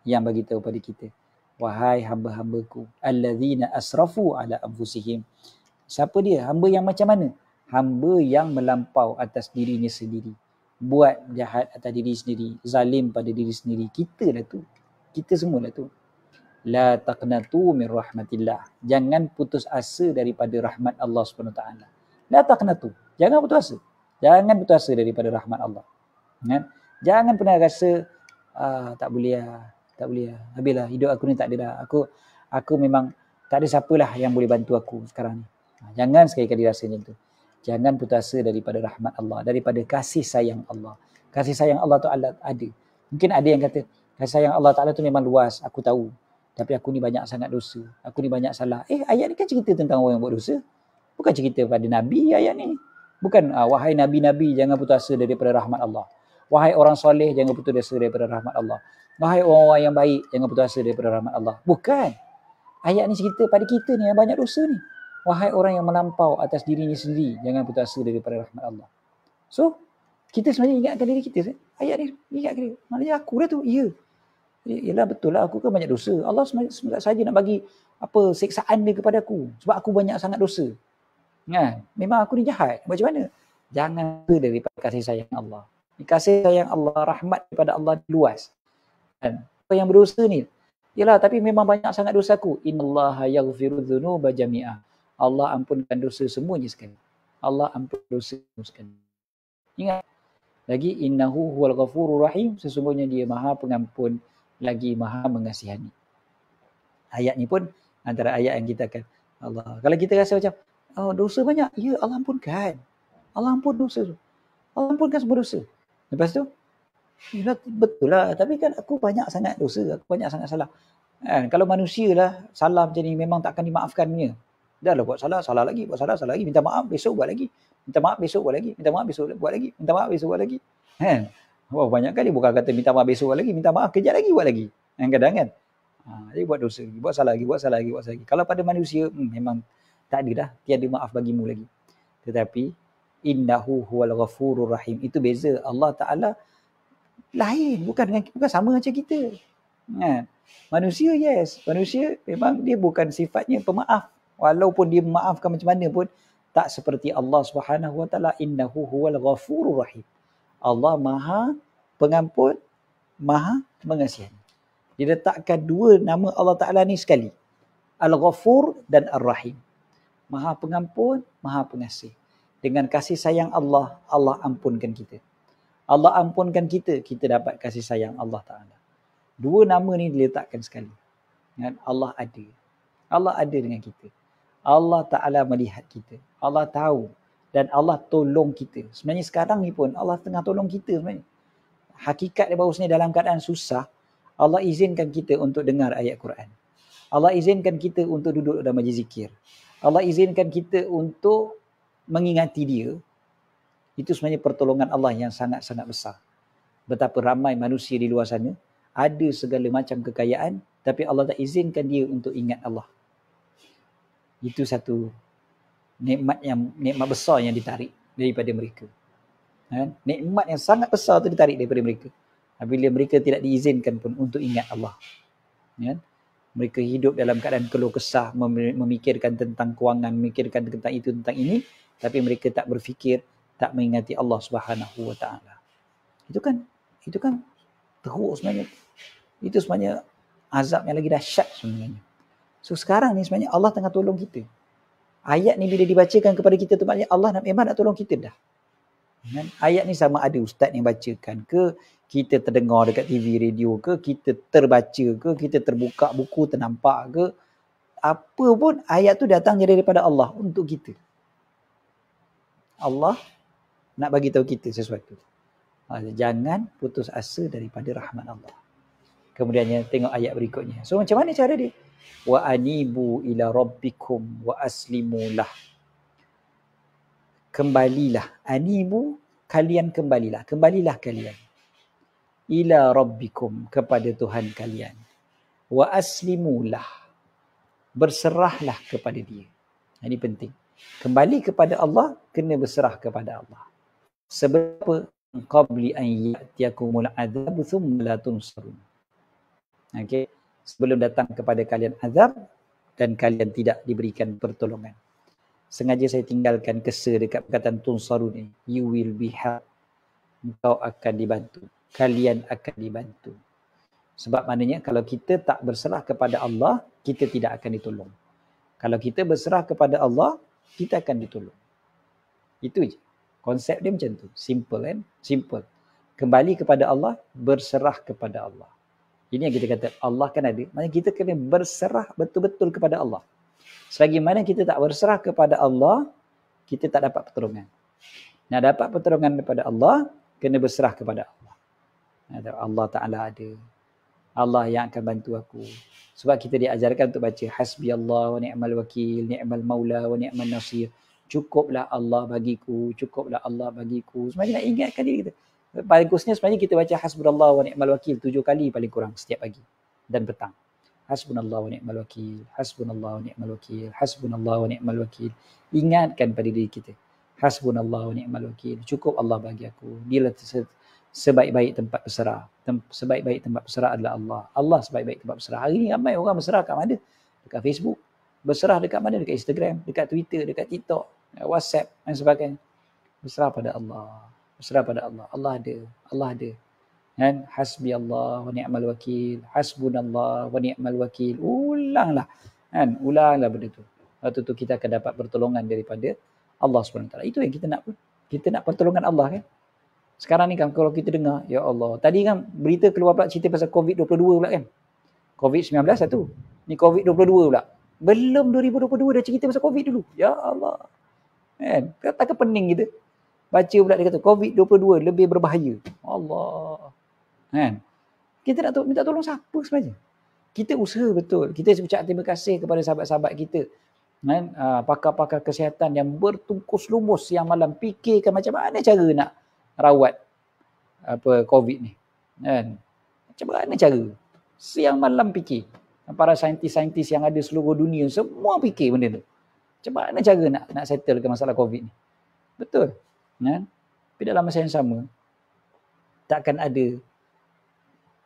yang bagi tahu pada kita. Wahai hamba-hambaku. Alladzina asrafu ala anfusihim. Siapa dia? Hamba yang macam mana? Hamba yang melampau atas dirinya sendiri. Buat jahat atas diri sendiri, zalim pada diri sendiri. Kita lah tu. Kita semua lah tu. La taqnatu min rahmatillah. Jangan putus asa daripada rahmat Allah SWT. La taqnatu. Jangan putus asa. Jangan putus asa daripada rahmat Allah. Jangan pernah rasa tak boleh lah. Tak boleh lah. Habislah hidup aku ni tak ada dah. Aku memang tak ada siapalah yang boleh bantu aku sekarang ni. Jangan sekali-kali rasa macam tu. Jangan putus asa daripada rahmat Allah, daripada kasih sayang Allah. Kasih sayang Allah Ta'ala ada. Mungkin ada yang kata, kasih sayang Allah Ta'ala tu memang luas, aku tahu. Tapi aku ni banyak sangat dosa. Aku ni banyak salah. Ayat ni kan cerita tentang orang yang buat dosa. Bukan cerita pada Nabi ayat ni. Bukan, wahai Nabi-Nabi jangan putus asa daripada rahmat Allah. Wahai orang soleh jangan putus asa daripada rahmat Allah. Wahai orang-orang yang baik jangan putus asa daripada rahmat Allah. Bukan. Ayat ni cerita pada kita ni yang banyak dosa ni. Wahai orang yang melampau atas dirinya sendiri, jangan putus asa daripada rahmat Allah. So, kita sebenarnya ingatkan diri kita. Ayat ni ingatkan diri. Maknanya aku dah tu, ya. Yelah betul lah, aku kan banyak dosa. Allah saja nak bagi siksaan dia kepada aku. Sebab aku banyak sangat dosa. Memang aku ni jahat. Macam mana? Jangan daripada kasih sayang Allah. Kasih sayang Allah, rahmat daripada Allah luas. Apa yang berdosa ni? Yelah, tapi memang banyak sangat dosa aku. Innallaha yaghfirudz dzunuba jami'a. Allah ampunkan dosa semuanya sekali. Allah ampun dosa sekali. Ingat. Lagi, innahu huwal ghafurur rahim. Sesungguhnya dia maha pengampun, lagi maha mengasihani. Ayat ni pun antara ayat yang kita akan Allah. Kalau kita rasa macam, dosa banyak. Ya, Allah ampunkan. Allah ampun dosa tu. Allah ampunkan semua dosa. Lepas tu, betul lah. Tapi kan aku banyak sangat dosa. Aku banyak sangat salah. Kalau manusia lah, salah macam ni memang takkan dimaafkannya. Dah lah buat salah, salah lagi. Buat salah, salah lagi. Minta maaf, besok buat lagi. Minta maaf, besok buat lagi. Minta maaf, besok buat lagi. Minta maaf, besok buat lagi. Banyak kali bukan kata minta maaf besok buat lagi. Minta maaf kejap lagi buat lagi. Kadang kan. Jadi buat dosa lagi. Buat salah lagi, buat salah lagi, buat salah lagi. Kalau pada manusia, memang Tak ada dah, tiada maaf bagimu lagi. Tetapi innahu huwal ghafurur rahim. Itu beza. Allah Ta'ala lain, bukan sama macam kita. Manusia, yes. Manusia memang dia bukan sifatnya pemaaf. Walaupun dia memaafkan macam mana pun, tak seperti Allah Subhanahu Wa Ta'ala. Innahu huwal ghafurur rahim. Allah Maha Pengampun, Maha Pengasihani. Diletakkan dua nama Allah Ta'ala ni sekali. Al-Ghafur dan Ar-Rahim. Maha Pengampun, Maha Pengasih. Dengan kasih sayang Allah, Allah ampunkan kita. Allah ampunkan kita, kita dapat kasih sayang Allah Ta'ala. Dua nama ni diletakkan sekali. Allah ada. Allah ada dengan kita. Allah Ta'ala melihat kita. Allah tahu. Dan Allah tolong kita. Sebenarnya sekarang ni pun Allah tengah tolong kita sebenarnya. Hakikat dia bahawasanya dalam keadaan susah, Allah izinkan kita untuk dengar ayat Quran. Allah izinkan kita untuk duduk dalam majlis zikir. Allah izinkan kita untuk mengingati dia. Itu sebenarnya pertolongan Allah yang sangat-sangat besar. Betapa ramai manusia di luar sana, ada segala macam kekayaan, tapi Allah tak izinkan dia untuk ingat Allah. Itu satu nikmat besar yang ditarik daripada mereka. Nikmat yang sangat besar tu ditarik daripada mereka. Bila mereka tidak diizinkan pun untuk ingat Allah. Mereka hidup dalam keadaan keluh kesah, memikirkan tentang kewangan, memikirkan tentang itu, tentang ini, tapi mereka tak berfikir, tak mengingati Allah Subhanahu Wa Ta'ala. Itu kan teruk sebenarnya. Itu sebenarnya azab yang lagi dahsyat sebenarnya. So sekarang ni sebenarnya Allah tengah tolong kita. Ayat ni bila dibacakan kepada kita tu maknanya Allah memang nak tolong kita dah. Ayat ni sama ada ustaz yang bacakan ke, kita terdengar dekat TV, radio ke, kita terbaca ke, kita terbuka buku, ternampak ke, apa pun ayat tu datang daripada Allah untuk kita. Allah nak bagi tahu kita sesuatu. Jangan putus asa daripada rahmat Allah. Kemudiannya tengok ayat berikutnya. So macam mana cara dia? Wa anibu ila rabbikum wa aslimu lah. Kembalilah. Anibu, kalian kembalilah. Kembalilah kalian. Ila rabbikum, kepada Tuhan kalian. Wa aslimu lah. Berserahlah kepada dia. Ini penting. Kembali kepada Allah, kena berserah kepada Allah. Sebab qabli an ya'tiyakumul adzabu thumma la tunsarun. Okey, sebelum datang kepada kalian azab dan kalian tidak diberikan pertolongan. Sengaja saya tinggalkan kesa dekat perkataan tunsarun ni. You will be helped. Engkau akan dibantu. Kalian akan dibantu. Sebab maknanya kalau kita tak berserah kepada Allah, kita tidak akan ditolong. Kalau kita berserah kepada Allah, kita akan ditolong. Itu je. Konsep dia macam tu. Simple kan? Simple. Kembali kepada Allah, berserah kepada Allah. Ini yang kita kata, Allah kan ada. Maksudnya kita kena berserah betul-betul kepada Allah. Selagi mana kita tak berserah kepada Allah, kita tak dapat pertolongan. Nak dapat pertolongan daripada Allah, kena berserah kepada Allah. Allah Ta'ala ada. Allah yang akan bantu aku. Sebab kita diajarkan untuk baca hasbi Allah wa ni'mal wakil, ni'mal maula wa ni'mal nasir. Cukuplah Allah bagiku, cukuplah Allah bagiku. Sebenarnya nak ingatkan diri kita. Bagusnya sebenarnya kita baca hasbunallah wa ni'mal wakil 7 kali paling kurang setiap pagi dan petang. Hasbunallah wa ni'mal wakil, hasbunallah wa ni'mal wakil, hasbunallah wa ni'mal wakil. Ingatkan pada diri kita. Hasbunallah wa ni'mal wakil. Cukup Allah bagi aku. Dialah sebaik-baik tempat berserah. Sebaik-baik tempat berserah adalah Allah. Allah sebaik-baik tempat berserah. Hari ni ramai orang berserah kat mana? Dekat Facebook. Berserah dekat mana? Dekat Instagram, dekat Twitter, dekat TikTok, WhatsApp dan sebagainya. Berserah pada Allah. Berserah pada Allah. Allah ada. Allah ada. Kan? Hasbi Allah wa ni'mal wakil. Hasbunallah wa ni'mal wakil. Ulanglah. Kan? Ulanglah benda tu. Waktu tu kita akan dapat pertolongan daripada Allah SWT. Itu yang kita nak pun. Kita nak pertolongan Allah kan. Sekarang ni kan kalau kita dengar, ya Allah. Tadi kan berita keluar pula cerita pasal COVID-22 pula kan. COVID-19 satu. Ni COVID-22 pula. Belum 2022 dah cerita pasal COVID dulu. Ya Allah. Kan? Takkan pening kita. Baca pula dia kata COVID-22 lebih berbahaya. Allah. Kan? Kita nak minta tolong siapa sebenarnya? Kita usaha betul. Kita ucap terima kasih kepada sahabat-sahabat kita. Kan? Pakar-pakar kesihatan yang bertungkus lumus siang malam fikirkan macam mana cara nak rawat COVID ni. Kan? Macam mana cara? Siang malam fikir. Para saintis-saintis yang ada seluruh dunia semua fikir benda tu. Macam mana cara nak settlekan masalah COVID ni? Betul. Kan? Tapi dalam masa yang sama, takkan ada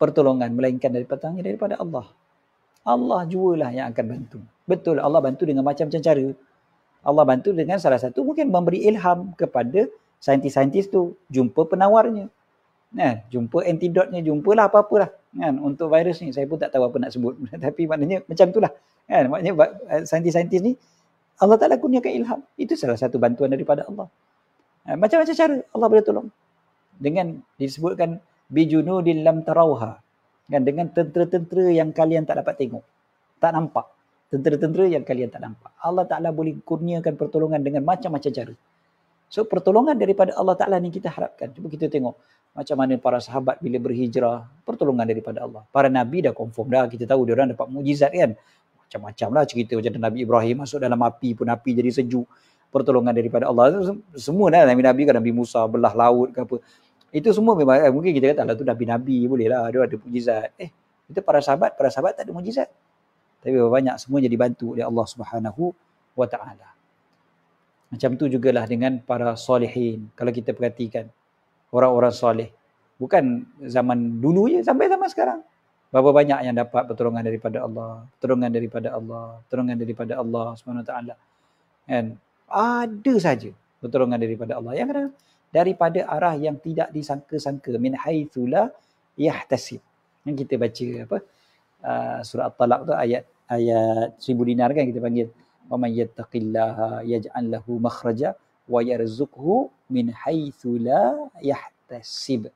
pertolongan melainkan daripada Allah. Allah jualah yang akan bantu. Betul, Allah bantu dengan macam-macam cara. Allah bantu dengan salah satu mungkin memberi ilham kepada saintis-saintis tu, jumpa penawarnya. Kan? Jumpa antidotnya, jumpalah apa-apalah kan untuk virus ni. Saya pun tak tahu apa nak sebut. Tapi maknanya macam itulah. Kan? Maknanya saintis-saintis ni Allah Taala kurniakan ilham. Itu salah satu bantuan daripada Allah. Macam-macam cara Allah boleh tolong. Dengan disebutkan bijunudin lam tarauha. Kan, dengan tentera-tentera yang kalian tak dapat tengok. Tak nampak. Tentera-tentera yang kalian tak nampak. Allah Ta'ala boleh kurniakan pertolongan dengan macam-macam cara. So pertolongan daripada Allah Ta'ala ni kita harapkan. Cuba kita tengok macam mana para sahabat bila berhijrah. Pertolongan daripada Allah. Para Nabi dah confirm dah. Kita tahu dia orang dapat mukjizat kan. Macam-macam lah cerita macam Nabi Ibrahim masuk dalam api pun api jadi sejuk. Pertolongan daripada Allah. Semua dah Nabi-Nabi kan. Nabi Musa belah laut ke apa. Itu semua memang mungkin kita kata lah tu Nabi-Nabi boleh lah. Dia ada mukjizat. Itu para sahabat tak ada mukjizat. Tapi banyak semua jadi bantu oleh Allah Subhanahu wa Ta'ala. Macam tu jugalah dengan para solehin. Kalau kita perhatikan orang-orang soleh. Bukan zaman dulu je, sampai zaman sekarang. Berapa banyak yang dapat pertolongan daripada Allah. Pertolongan daripada Allah. Pertolongan daripada Allah Subhanahu wa Ta'ala. And ada saja pertolongan daripada Allah. Yang kadang daripada arah yang tidak disangka-sangka. Min haitsu la yahtasib. Yang kita baca apa? Surah At-Talaq tu ayat 1000 dinar kan kita panggil. Wa may yattaqillaha yaj'al lahu makhraja wa yarzuqhu min haitsu la yahtasib.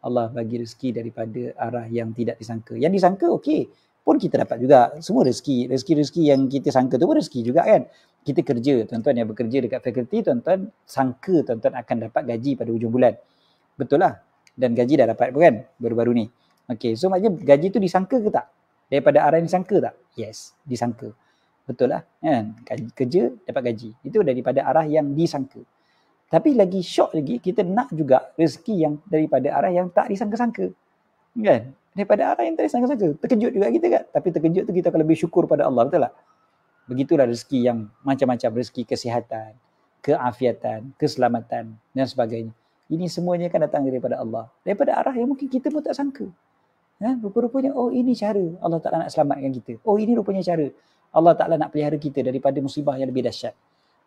Allah bagi rezeki daripada arah yang tidak disangka. Yang disangka okey, pun kita dapat juga. Semua rezeki yang kita sangka tu pun rezeki juga kan. Kita kerja, tuan-tuan yang bekerja dekat fakulti, tuan-tuan sangka tuan-tuan akan dapat gaji pada hujung bulan. Betul lah. Dan gaji dah dapat pun kan baru-baru ni. Okey, so maknanya gaji tu disangka ke tak? Daripada arah yang disangka tak? Yes, disangka. Betul lah. Kan? Kerja dapat gaji. Itu daripada arah yang disangka. Tapi lagi syok lagi, kita nak juga rezeki yang daripada arah yang tak disangka-sangka. Kan? Daripada arah yang tak disangka-sangka. Terkejut juga kita kan? Tapi terkejut tu kita akan lebih syukur pada Allah. Betul tak? Begitulah rezeki yang macam-macam. Rezeki kesihatan, keafiatan, keselamatan dan sebagainya. Ini semuanya kan datang daripada Allah. Daripada arah yang mungkin kita pun tak sangka. Rupa-rupanya, ini cara Allah Ta'ala nak selamatkan kita. Ini rupanya cara Allah Ta'ala nak pelihara kita daripada musibah yang lebih dahsyat.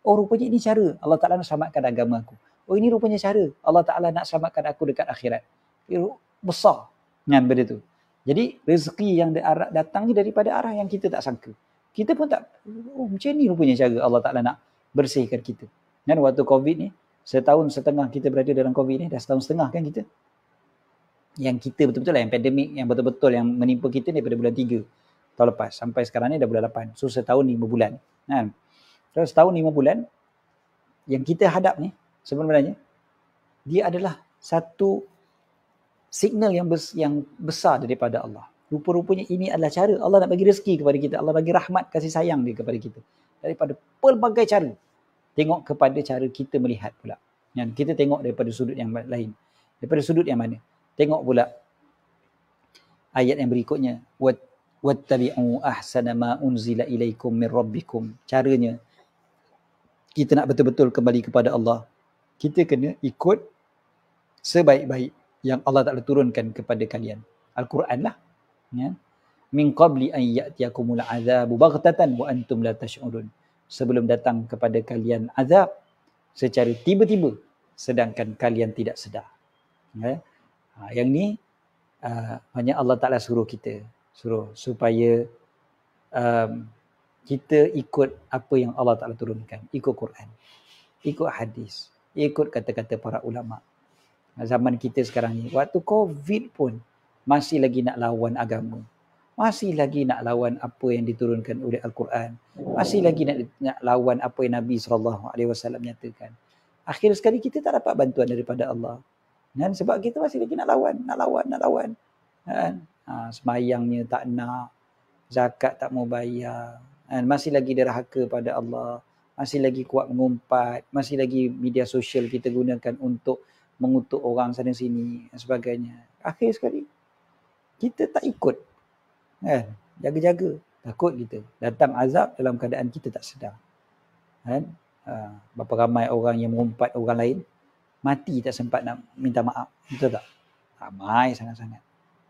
Rupanya ini cara Allah Ta'ala nak selamatkan agama aku. Ini rupanya cara Allah Ta'ala nak selamatkan aku dekat akhirat. Besar kan benda tu. Jadi rezeki yang datangnya daripada arah yang kita tak sangka. Kita pun tak, macam ni rupanya cara Allah Ta'ala nak bersihkan kita. Kan waktu COVID ni, 1.5 tahun kita berada dalam COVID ni, dah 1.5 tahun kan kita. Yang kita betul-betul lah, yang pandemik yang betul-betul yang menimpa kita daripada bulan 3 tahun lepas sampai sekarang ni dah bulan 8. So 1 tahun 5 bulan kan. Terus 1 tahun 5 bulan yang kita hadap ni sebenarnya dia adalah satu signal yang besar daripada Allah. Rupa-rupanya ini adalah cara Allah nak bagi rezeki kepada kita. Allah bagi rahmat kasih sayang dia kepada kita daripada pelbagai cara. Tengok kepada cara kita melihat pula. Yang kita tengok daripada sudut yang lain. Daripada sudut yang mana? Tengok pula ayat yang berikutnya. Wattabi'u ahsana ma unzila ilaikum min rabbikum. Caranya kita nak betul-betul kembali kepada Allah. Kita kena ikut sebaik-baik yang Allah Ta'ala turunkan kepada kalian. Al-Quran lah. Ya. Min qabli an ya'tiyakumul azabu baghtatan wa antum la tash'urun. Sebelum datang kepada kalian azab secara tiba-tiba sedangkan kalian tidak sedar. Ya. Yang ni hanya Allah Ta'ala suruh supaya kita ikut apa yang Allah Ta'ala turunkan. Ikut Quran, ikut hadis, ikut kata-kata para ulama. Zaman kita sekarang ni, waktu COVID pun masih lagi nak lawan agama, masih lagi nak lawan apa yang diturunkan oleh Al-Quran, masih lagi nak lawan apa yang Nabi SAW nyatakan. Akhir sekali kita tak dapat bantuan daripada Allah. Dan sebab kita masih lagi nak lawan. Semayangnya tak nak, zakat tak mau bayar, masih lagi derhaka pada Allah, masih lagi kuat mengumpat, masih lagi media sosial kita gunakan untuk mengutuk orang sana sini dan sebagainya. Akhir sekali kita tak ikut. Jaga-jaga. Takut kita datang azab dalam keadaan kita tak sedar. Kan? Berapa ramai orang yang mengumpat orang lain, mati tak sempat nak minta maaf. Betul tak? Ramai sangat-sangat.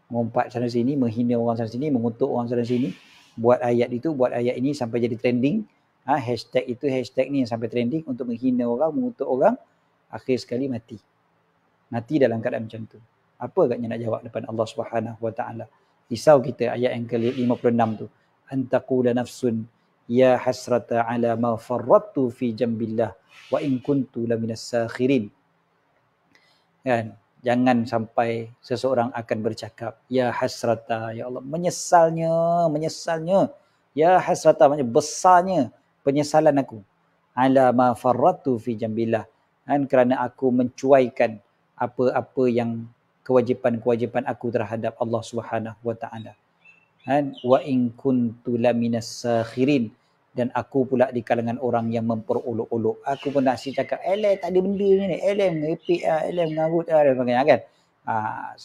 Mengumpat sana sini, menghina orang sana sini, mengutuk orang sana sini, buat ayat itu, buat ayat ini sampai jadi trending. Hashtag itu, hashtag ni yang sampai trending untuk menghina orang, mengutuk orang. Akhir sekali mati. Mati dalam keadaan macam tu. Apa agaknya nak jawab depan Allah Subhanahu Wa Taala? Risau kita ayat yang ke-56 tu. Antaqula nafsun ya hasrata ala ma farrattu fi jambillah wa in kuntu laminas sakhirin. Kan? Jangan sampai seseorang akan bercakap, ya hasrata, ya Allah, menyesalnya. Ya hasrata, maknanya besarnya penyesalan aku. Ala ma farrattu fi jambillah. Kan? Kerana aku mencuaikan apa-apa yang kewajipan-kewajipan aku terhadap Allah Subhanahu Wa Taala. Kan? Wa in kuntu laminas sakhirin, dan aku pula di kalangan orang yang memperolok-olok. Aku pun nak cakap, tak ada benda ni, ngepek mengarut dan sebagainya kan.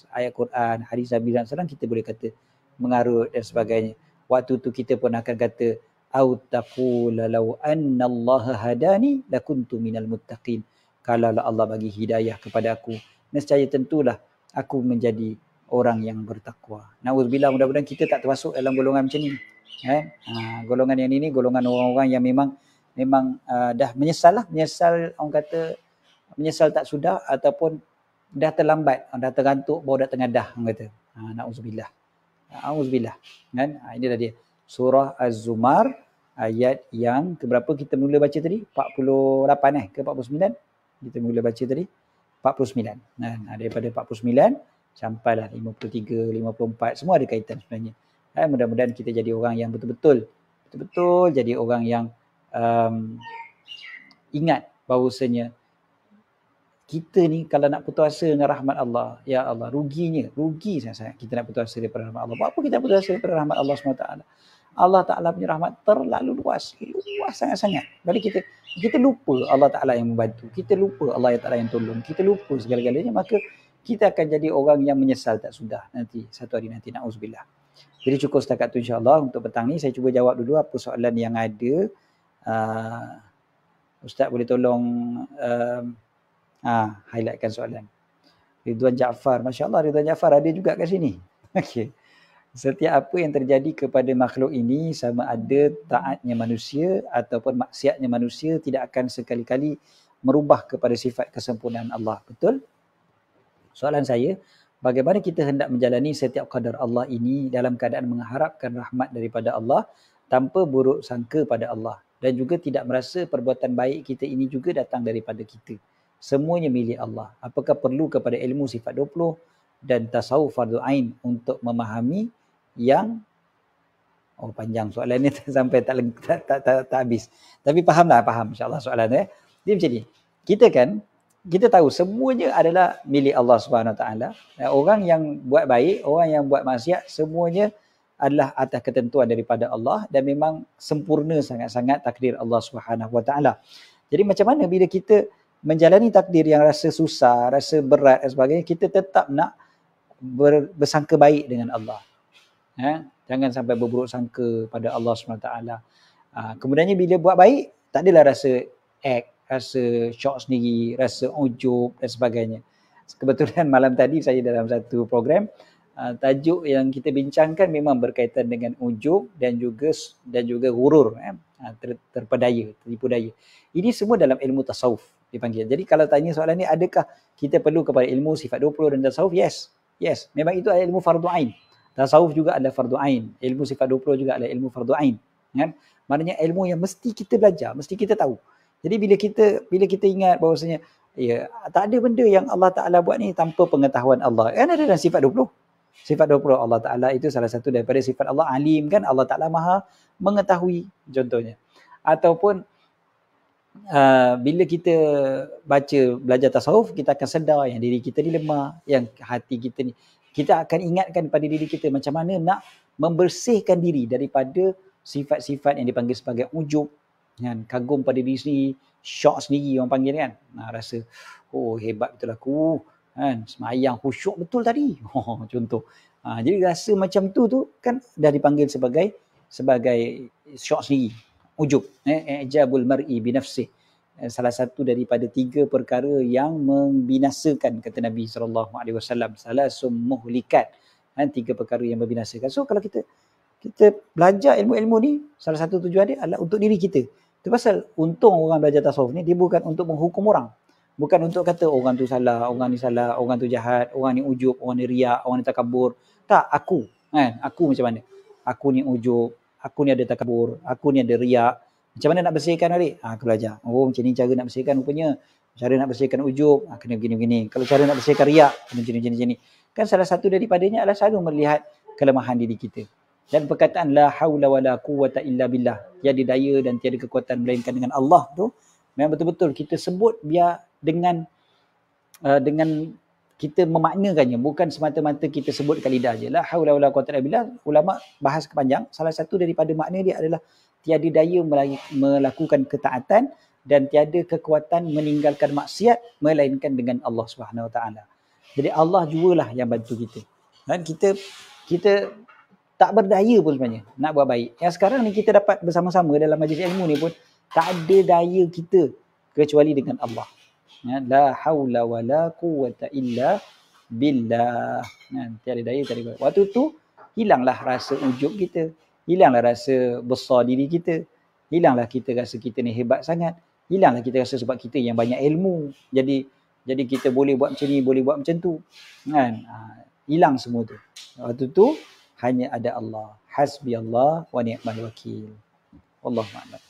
Ayat Quran, hadis Nabi SAW kita boleh kata mengarut dan sebagainya. Waktu tu kita pun akan kata, au taqula law anna Allah hadani lakuntu minal muttaqin. Kalau Allah bagi hidayah kepada aku, nescaya tentulah aku menjadi orang yang bertakwa. Nauzubillah, mudah-mudahan kita tak termasuk dalam golongan macam ni. Golongan yang ini golongan orang-orang yang memang dah menyesal orang kata menyesal tak sudah, ataupun dah terlambat, dah tergantuk, baru dah tengah dah orang kata. Nauzubillah. Kan? Inilah dia surah Az-Zumar ayat yang keberapa kita mula baca tadi? 48 ke 49? Kita mula baca tadi 49. Daripada 49 sampailah 53, 54, semua ada kaitan sebenarnya. Mudah-mudahan kita jadi orang yang betul-betul jadi orang yang ingat bahawasanya kita ni kalau nak putus asa dengan rahmat Allah, ya Allah, rugi sangat-sangat kita nak putus asa daripada rahmat Allah. Buat apa kita putus asa daripada rahmat Allah SWT? Allah Ta'ala punya rahmat terlalu luas sangat-sangat. Jadi kita lupa Allah Ta'ala yang membantu, kita lupa Allah Ta'ala yang tolong, kita lupa segala-galanya, maka kita akan jadi orang yang menyesal tak sudah nanti, satu hari nanti, na'uzubillah. Jadi cukup setakat tu insyaAllah untuk petang ni. Saya cuba jawab dulu apa soalan yang ada. Ustaz boleh tolong highlightkan soalan. Ridwan Jaafar, Masya Allah, Ridwan Jaafar ada juga kat sini. Okay. Setiap apa yang terjadi kepada makhluk ini, sama ada taatnya manusia ataupun maksiatnya manusia, tidak akan sekali-kali merubah kepada sifat kesempurnaan Allah. Betul? Soalan saya, bagaimana kita hendak menjalani setiap qadar Allah ini dalam keadaan mengharapkan rahmat daripada Allah tanpa buruk sangka pada Allah, dan juga tidak merasa perbuatan baik kita ini juga datang daripada kita. Semuanya milik Allah. Apakah perlu kepada ilmu sifat 20 dan tasawuf fardu ain untuk memahami yang panjang soalan ni sampai tak habis. Tapi faham insya-Allah soalan dia macam ni. Kita tahu semuanya adalah milik Allah Subhanahu Wa Taala. Orang yang buat baik, orang yang buat maksiat, semuanya adalah atas ketentuan daripada Allah, dan memang sempurna sangat-sangat takdir Allah Subhanahu Wa Taala. Jadi macam mana bila kita menjalani takdir yang rasa susah, rasa berat dan sebagainya, kita tetap nak bersangka baik dengan Allah. Jangan sampai berburuk sangka pada Allah SWT. Kemudiannya bila buat baik, tak adalah rasa rasa syok sendiri, rasa ujub dan sebagainya. Kebetulan malam tadi saya dalam satu program, tajuk yang kita bincangkan memang berkaitan dengan ujub dan juga ghurur, terpedaya, tertipu daya. Ini semua dalam ilmu tasawuf dipanggil. Jadi kalau tanya soalan ni, adakah kita perlu kepada ilmu sifat 20 dan tasawuf? Yes. Memang itu adalah ilmu fardu ain. Tasawuf juga adalah fardu ain. Ilmu sifat 20 juga adalah ilmu fardu ain. Kan? Maknanya ilmu yang mesti kita belajar, mesti kita tahu. Jadi bila kita ingat bahawasanya tak ada benda yang Allah Ta'ala buat ni tanpa pengetahuan Allah. Kan ada dalam sifat 20. Sifat 20 Allah Ta'ala itu salah satu daripada sifat Allah. Alim, kan? Allah Ta'ala maha mengetahui, contohnya. Ataupun bila kita belajar tasawuf, kita akan sedar yang diri kita ni lemah, yang hati kita ni, kita akan ingatkan pada diri kita macam mana nak membersihkan diri daripada sifat-sifat yang dipanggil sebagai ujub, kan? Kagum pada diri sendiri, syok sendiri orang panggil, kan? Rasa hebat betul aku, kan? Semayang khusyuk betul tadi, contoh. Jadi rasa macam tu kan dah dipanggil sebagai sebagai syok sendiri, ujub, i'jabul mar'i binafsih. Salah satu daripada 3 perkara yang membinasakan, kata Nabi SAW. Salasum muhlikat, 3 perkara yang membinasakan. So kalau kita belajar ilmu-ilmu ni, salah satu tujuan dia adalah untuk diri kita. Itu pasal untung orang belajar tasawuf ni, dia bukan untuk menghukum orang. Bukan untuk kata orang tu salah, orang ni salah, orang tu jahat, orang ni ujub, orang ni riak, orang ni takabur. Tak, aku macam mana? Aku ni ujub, aku ni ada takabur, aku ni ada riak. Macam mana nak bersihkan adik? Aku belajar. Oh, macam ni cara nak bersihkan rupanya. Cara nak bersihkan ujub, kena begini-begini. Kalau cara nak bersihkan riak, kena macam ni. Kan salah satu daripadanya adalah selalu melihat kelemahan diri kita. Dan perkataan la haula wala quwwata illa billah, tiada daya dan tiada kekuatan melainkan dengan Allah tu, memang betul-betul kita sebut biar dengan kita memaknakannya, bukan semata-mata kita sebut dekat lidah je. La haula wala quwwata illa billah, ulama bahas kepanjang. Salah satu daripada makna dia adalah tiada daya melakukan ketaatan dan tiada kekuatan meninggalkan maksiat melainkan dengan Allah Subhanahu Wa Taala. Jadi Allah jualah yang bantu kita. Dan kita tak berdaya pun sebenarnya nak buat baik. Yang sekarang ni kita dapat bersama-sama dalam majlis ilmu ni pun tak ada daya kita kecuali dengan Allah. La haula wala quwwata illa billah. Tiada daya, tiada. Waktu tu hilanglah rasa ujub kita, hilanglah rasa besar diri kita, hilanglah kita rasa kita ni hebat sangat, hilanglah kita rasa sebab kita yang banyak ilmu. Jadi kita boleh buat macam ni, boleh buat macam tu. Hilang semua tu. Waktu tu hanya ada Allah. Hasbi Allah wa ni'mal wakil. Wallahu a'lam.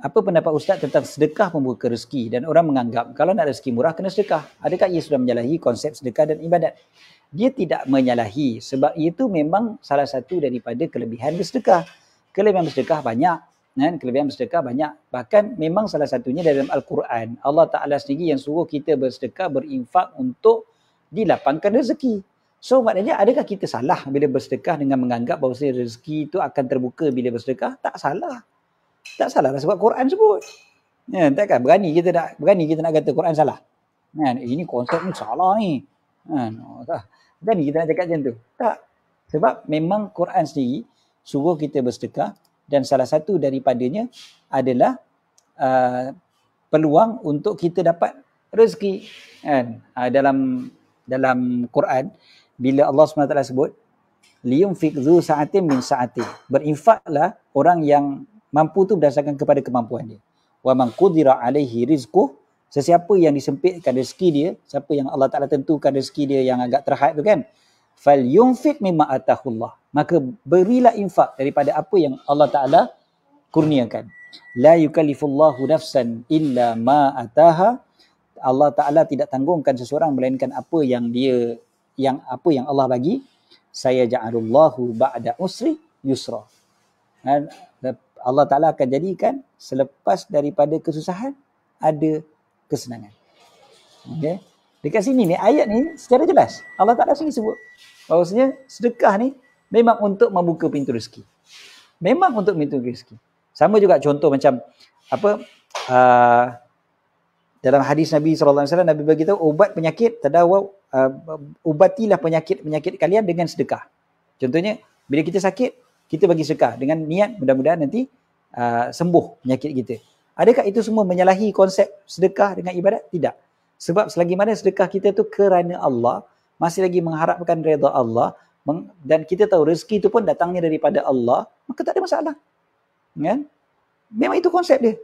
Apa pendapat Ustaz tentang sedekah pembuka rezeki dan orang menganggap kalau nak rezeki murah kena sedekah? Adakah ia sudah menyalahi konsep sedekah dan ibadat? Dia tidak menyalahi sebab itu memang salah satu daripada kelebihan bersedekah. Kelebihan bersedekah banyak. Kelebihan bersedekah banyak. Bahkan memang salah satunya dalam Al-Quran. Allah Ta'ala sendiri yang suruh kita bersedekah, berinfak untuk dilapangkan rezeki. So maknanya adakah kita salah bila bersedekah dengan menganggap bahawa rezeki itu akan terbuka bila bersedekah? Tak salah. Tak salah lah sebab Quran sebut. Takkan berani kita nak kata Quran salah. Ini konsep ni salah ni. Berani kita nak cakap macam tu. Tak. Sebab memang Quran sendiri suruh kita bersedekah dan salah satu daripadanya adalah peluang untuk kita dapat rezeki. Dalam Quran, bila Allah SWT sebut, liyunfiq dzu sa'atin min sa'ati, berinfaklah orang yang mampu tu berdasarkan kepada kemampuan dia. Wa man qudira alaihi rizquh, sesiapa yang disempitkan rezeki dia, siapa yang Allah Ta'ala tentukan rezeki dia yang agak terhad tu kan, fal yunfiq mimma atahullah, maka berilah infak daripada apa yang Allah Ta'ala kurniakan. La yukallifullahu nafsan illa ma ataha, Allah Ta'ala tidak tanggungkan seseorang melainkan apa yang Allah bagi. Saya ja'alullahu ba'da usri yusra. Allah Ta'ala akan jadikan selepas daripada kesusahan ada kesenangan. Okay? Dekat sini ni, ayat ni secara jelas Allah Ta'ala sendiri sebut bahawasanya sedekah ni memang untuk membuka pintu rezeki. Memang untuk pintu rezeki. Sama juga contoh macam dalam hadis Nabi SAW, Nabi beritahu ubat penyakit, ubatilah penyakit kalian dengan sedekah. Contohnya, bila kita sakit, kita bagi sedekah dengan niat mudah-mudahan nanti sembuh penyakit kita. Adakah itu semua menyalahi konsep sedekah dengan ibadat? Tidak. Sebab selagi mana sedekah kita tu kerana Allah, masih lagi mengharapkan redha Allah, dan kita tahu rezeki itu pun datangnya daripada Allah, maka tak ada masalah. Kan? Memang itu konsep dia.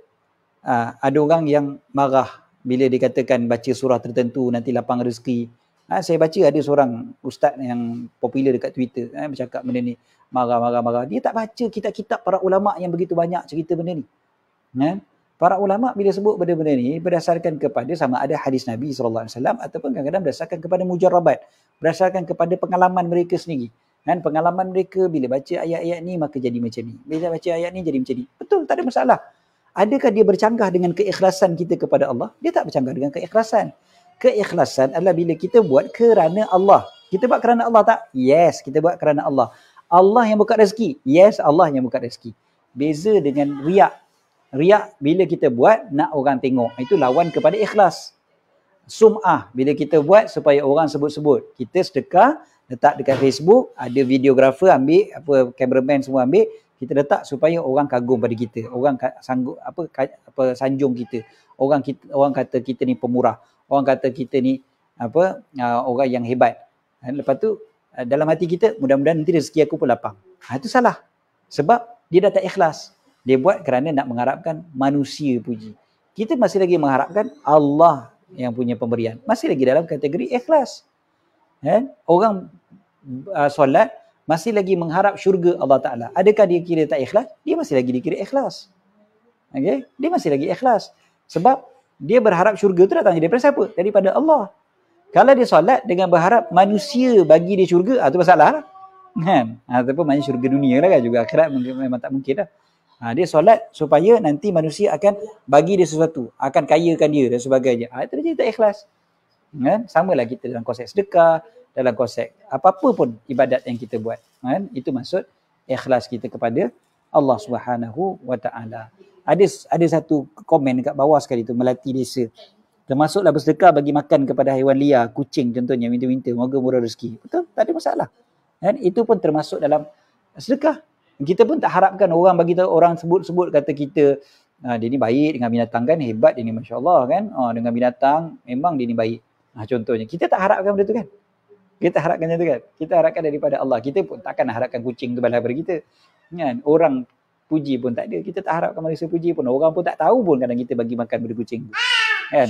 Ada orang yang marah bila dikatakan baca surah tertentu nanti lapang rezeki. Saya baca ada seorang ustaz yang popular dekat Twitter bercakap benda ni, marah. Dia tak baca kitab-kitab para ulama yang begitu banyak cerita benda ni. Para ulama bila sebut benda-benda ni berdasarkan kepada sama ada hadis Nabi SAW ataupun kadang-kadang berdasarkan kepada mujarrabat, berdasarkan kepada pengalaman mereka sendiri. Pengalaman mereka bila baca ayat-ayat ni maka jadi macam ni. Bila baca ayat ni jadi macam ni. Betul, tak ada masalah. Adakah dia bercanggah dengan keikhlasan kita kepada Allah? Dia tak bercanggah dengan keikhlasan. Keikhlasan adalah bila kita buat kerana Allah. Kita buat kerana Allah tak? Yes, kita buat kerana Allah. Allah yang buka rezeki? Yes, Allah yang buka rezeki. Beza dengan riak. Riak bila kita buat nak orang tengok. Itu lawan kepada ikhlas. Sum'ah bila kita buat supaya orang sebut-sebut. Kita sedekah letak dekat Facebook, ada videographer ambil, apa cameraman semua ambil, kita letak supaya orang kagum pada kita, orang sanggup apa sanjung kita. Orang kata kita ni pemurah, orang kata kita ni orang yang hebat. Lepas tu dalam hati kita, mudah-mudahan nanti rezeki aku pun lapang. Itu salah. Sebab dia dah tak ikhlas. Dia buat kerana nak mengharapkan manusia puji. Kita masih lagi mengharapkan Allah yang punya pemberian. Masih lagi dalam kategori ikhlas. Orang solat masih lagi mengharap syurga Allah Ta'ala. Adakah dia kira tak ikhlas? Dia masih lagi dikira ikhlas. Okay? Dia masih lagi ikhlas. Sebab dia berharap syurga tu datang daripada siapa? Daripada Allah. Kalau dia solat dengan berharap manusia bagi dia syurga, itu masalah lah. Kan? Ataupun maknanya syurga dunia lah kan, juga akhirat memang tak mungkin lah. Dia solat supaya nanti manusia akan bagi dia sesuatu, akan kayakan dia dan sebagainya. Itu dia tak ikhlas. Kan? Sama lah kita dalam konsep sedekah, dalam konsep apa-apa pun ibadat yang kita buat. Kan? Itu maksud ikhlas kita kepada Allah Subhanahu wa Ta'ala. Ada satu komen dekat bawah sekali tu, Melati Desa. Termasuklah bersedekah bagi makan kepada haiwan liar, kucing contohnya, minta-minta, moga murah rezeki. Betul? Tak ada masalah. Dan itu pun termasuk dalam sedekah. Kita pun tak harapkan orang bagi tahu, orang sebut-sebut kata kita, dia ni baik dengan binatang kan, hebat dia ni, Masya Allah kan. Dengan binatang, memang dia ni baik. Contohnya, kita tak harapkan benda tu kan. Kita harapkan macam tu kan. Kita harapkan daripada Allah. Kita pun takkan harapkan kucing tu balas daripada kita. Kan? Orang puji pun tak ada. Kita tak harapkan manusia puji pun. Orang pun tak tahu pun kadang kita bagi makan pada kucing tu. Kan?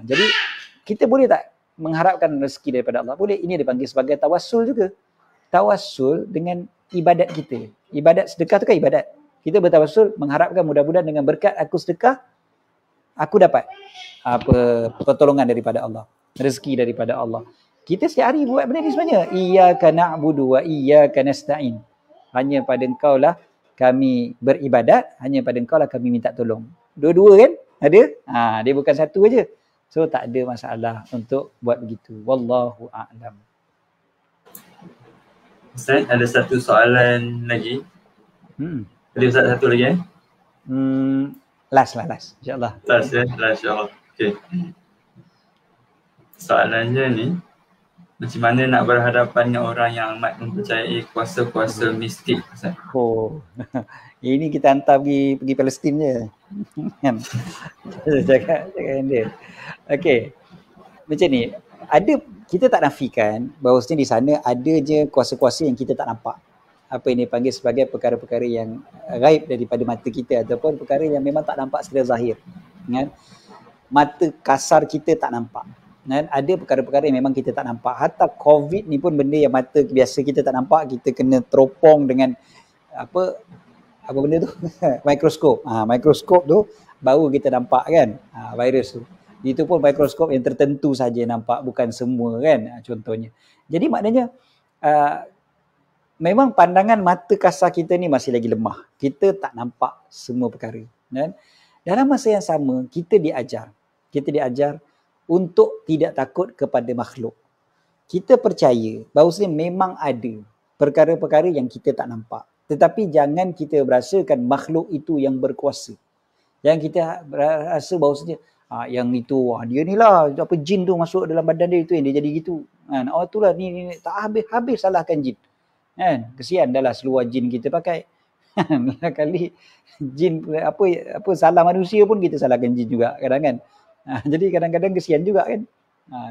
Jadi kita boleh tak mengharapkan rezeki daripada Allah? Boleh. Ini dipanggil sebagai tawassul juga. Tawassul dengan ibadat kita. Ibadat sedekah tu kan ibadat. Kita bertawassul mengharapkan mudah-mudahan dengan berkat aku sedekah, aku dapat pertolongan daripada Allah, rezeki daripada Allah. Kita setiap hari buat benda ni sebenarnya. Iyyaka na'budu wa iyyaka nasta'in. Hanya pada Engkau lah kami beribadat, hanya pada Engkau lah kami minta tolong. Dua-dua kan? Ada? Dia bukan satu aja. So tak ada masalah untuk buat begitu. Wallahu a'lam. Ustaz, ada satu soalan lagi. Ada Ustaz satu lagi Last. InsyaAllah. Last insyaAllah. Okay. Soalannya ni, macam mana nak berhadapan dengan orang yang amat mempercayai kuasa-kuasa mistik, Ustaz? Ini kita hantar pergi Palestin je. Cakap dia. Okey. Macam ni, kita tak nafikan bahawasanya di sana ada je kuasa-kuasa yang kita tak nampak. Apa yang dipanggil sebagai perkara-perkara yang gaib daripada mata kita, ataupun perkara yang memang tak nampak secara zahir. Kan? Mata kasar kita tak nampak. Dan ada perkara-perkara yang memang kita tak nampak. Hatta COVID ni pun benda yang mata biasa kita tak nampak. Kita kena teropong dengan apa benda tu? Mikroskop. Mikroskop tu baru kita nampak kan virus tu. Itu pun mikroskop yang tertentu saja nampak, bukan semua kan, contohnya. Jadi maknanya memang pandangan mata kasar kita ni masih lagi lemah. Kita tak nampak semua perkara. Dan dalam masa yang sama kita diajar untuk tidak takut kepada makhluk. Kita percaya bahawasanya memang ada perkara-perkara yang kita tak nampak. Tetapi jangan kita berasakan makhluk itu yang berkuasa. Jangan kita rasa bahawasanya yang itu, dia ni lah, apa jin tu masuk dalam badan dia, itu yang dia jadi gitu. Itulah ni tak habis salahkan jin. Kan? Kesian dah lah seluar jin kita pakai. Kali jin apa salah manusia pun kita salahkan jin juga kadang kan. Jadi kadang-kadang kesian juga kan.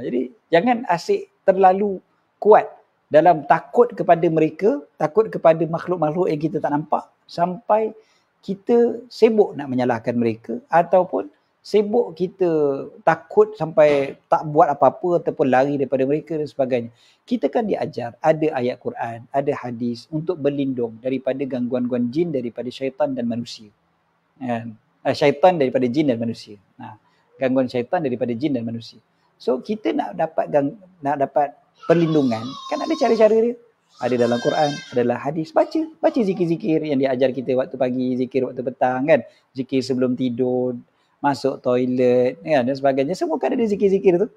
Jadi jangan asyik terlalu kuat dalam takut kepada mereka, takut kepada makhluk-makhluk yang kita tak nampak, sampai kita sibuk nak menyalahkan mereka, ataupun sibuk kita takut sampai tak buat apa-apa ataupun lari daripada mereka dan sebagainya. Kita kan diajar, ada ayat Quran, ada hadis untuk berlindung daripada gangguan-gangguan jin, daripada syaitan dan manusia. Syaitan daripada jin dan manusia. Gangguan syaitan daripada jin dan manusia. So kita nak dapat perlindungan, kan ada cara-cara dia. Ada dalam Quran, adalah hadis. Baca zikir-zikir yang diajar kita waktu pagi, zikir waktu petang kan, zikir sebelum tidur, masuk toilet kan, dan sebagainya. Semua kan ada zikir-zikir tu.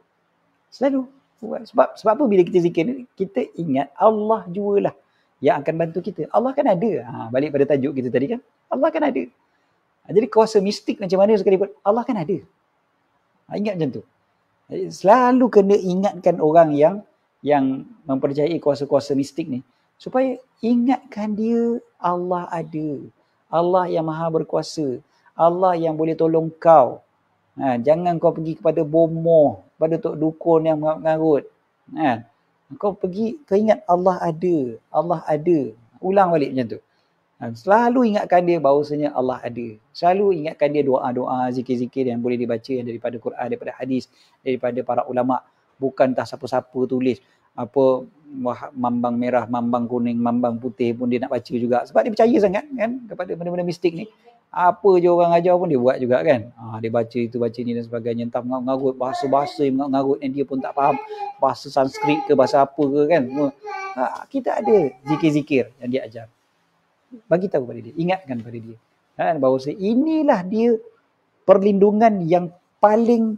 Selalu. Sebab apa bila kita zikir ni, kita ingat Allah jualah yang akan bantu kita. Allah kan ada. Balik pada tajuk kita tadi kan. Allah kan ada. Jadi kuasa mistik macam mana sekalipun, Allah kan ada. Ingat macam tu. Selalu kena ingatkan orang yang yang mempercayai kuasa-kuasa mistik ni, supaya ingatkan dia Allah ada. Allah yang maha berkuasa. Allah yang boleh tolong kau. Jangan kau pergi kepada bomoh, pada tok dukun yang mengarut. Kau pergi, kau ingat Allah ada. Allah ada. Ulang balik macam tu. Selalu ingatkan dia bahawasanya Allah ada. Selalu ingatkan dia doa-doa, zikir-zikir yang boleh dibaca yang daripada Quran, daripada hadis, daripada para ulama. Bukan tak siapa-siapa tulis. Apa mambang merah, mambang kuning, mambang putih pun dia nak baca juga. Sebab dia percaya sangat kan kepada benda-benda mistik ni. Apa je orang ajar pun dia buat juga kan. Dia baca itu, baca ni dan sebagainya. Entah mengarut bahasa-bahasa yang mengarut yang dia pun tak faham. Bahasa Sanskrit ke bahasa apa ke kan. Kita ada zikir-zikir yang dia ajar. Bagi tahu pada dia, ingatkan pada dia bahawa inilah dia perlindungan yang paling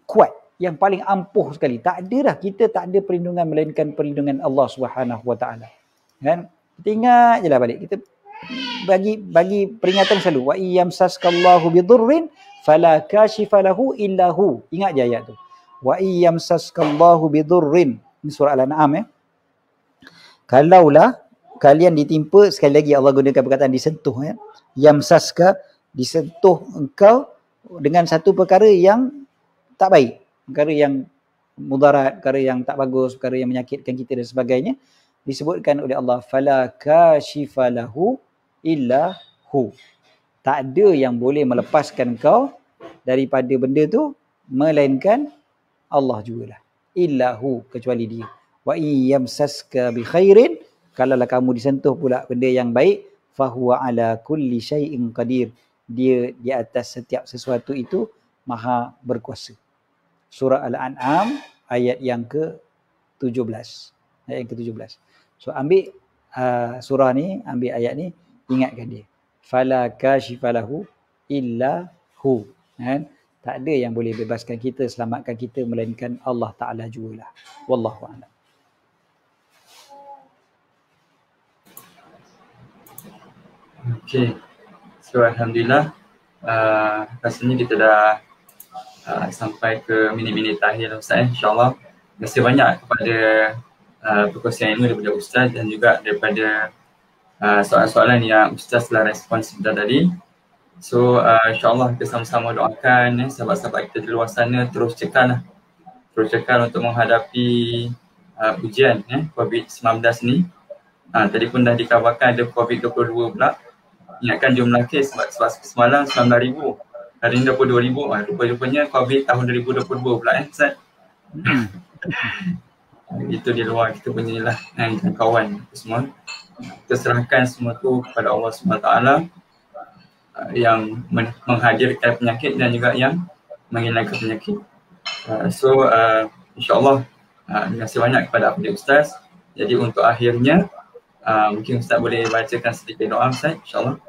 kuat, yang paling ampuh sekali. Tak ada dah, kita tak ada perlindungan melainkan perlindungan Allah Subhanahu Wa Taala. Kan? Kita ingat jelah balik. Kita bagi peringatan selalu. Wa iyamsaskallahu bidurrin fala kashifa lahu illa hu. Ingat je ayat tu. Wa iyamsaskallahu bidurrin. Ini surah Al-An'am Kalaulah kalian ditimpa, sekali lagi Allah gunakan perkataan disentuh yamsaska, disentuh engkau dengan satu perkara yang tak baik, perkara yang mudarat, perkara yang tak bagus, perkara yang menyakitkan kita dan sebagainya, disebutkan oleh Allah fala kashifa lahu illa hu. Tak ada yang boleh melepaskan kau daripada benda tu melainkan Allah jugalah. Illa hu, kecuali dia. Wa iyamsaska bi khairin, kalaulah kamu disentuh pula benda yang baik, fahuwa ala kulli syai'in qadir. Dia di atas setiap sesuatu itu maha berkuasa. Surah Al-An'am ayat yang ke-17. Ayat yang ke-17. So ambil surah ni, ambil ayat ni, ingatkan dia. Fala kashifalahu illa hu. Kan? Tak ada yang boleh bebaskan kita, selamatkan kita melainkan Allah Ta'ala jugalah. Wallahu a'lam. Okay, so Alhamdulillah rasanya kita dah sampai ke minit-minit akhir Ustaz. InsyaAllah terima kasih banyak kepada perkongsian ilmu daripada Ustaz dan juga daripada soalan-soalan yang Ustaz telah respon sebentar tadi. So insyaAllah kita sama-sama doakan sahabat-sahabat kita di luar sana terus cekal untuk menghadapi ujian COVID-19 ni. Tadi pun dah dikabarkan ada COVID-22 pula. Ingatkan jumlah kes semalam 19,000. Hari ni 22,000. Rupa-rupanya COVID tahun 2022 pula Ustaz. Itu di luar kita punya lah kawan semua. Kita serahkan semua tu kepada Allah SWT yang menghadirkan penyakit dan juga yang menghilangkan penyakit. So insyaAllah terima kasih banyak kepada Abdi Ustaz. Jadi untuk akhirnya mungkin Ustaz boleh bacakan sedikit doa Ustaz, insyaAllah.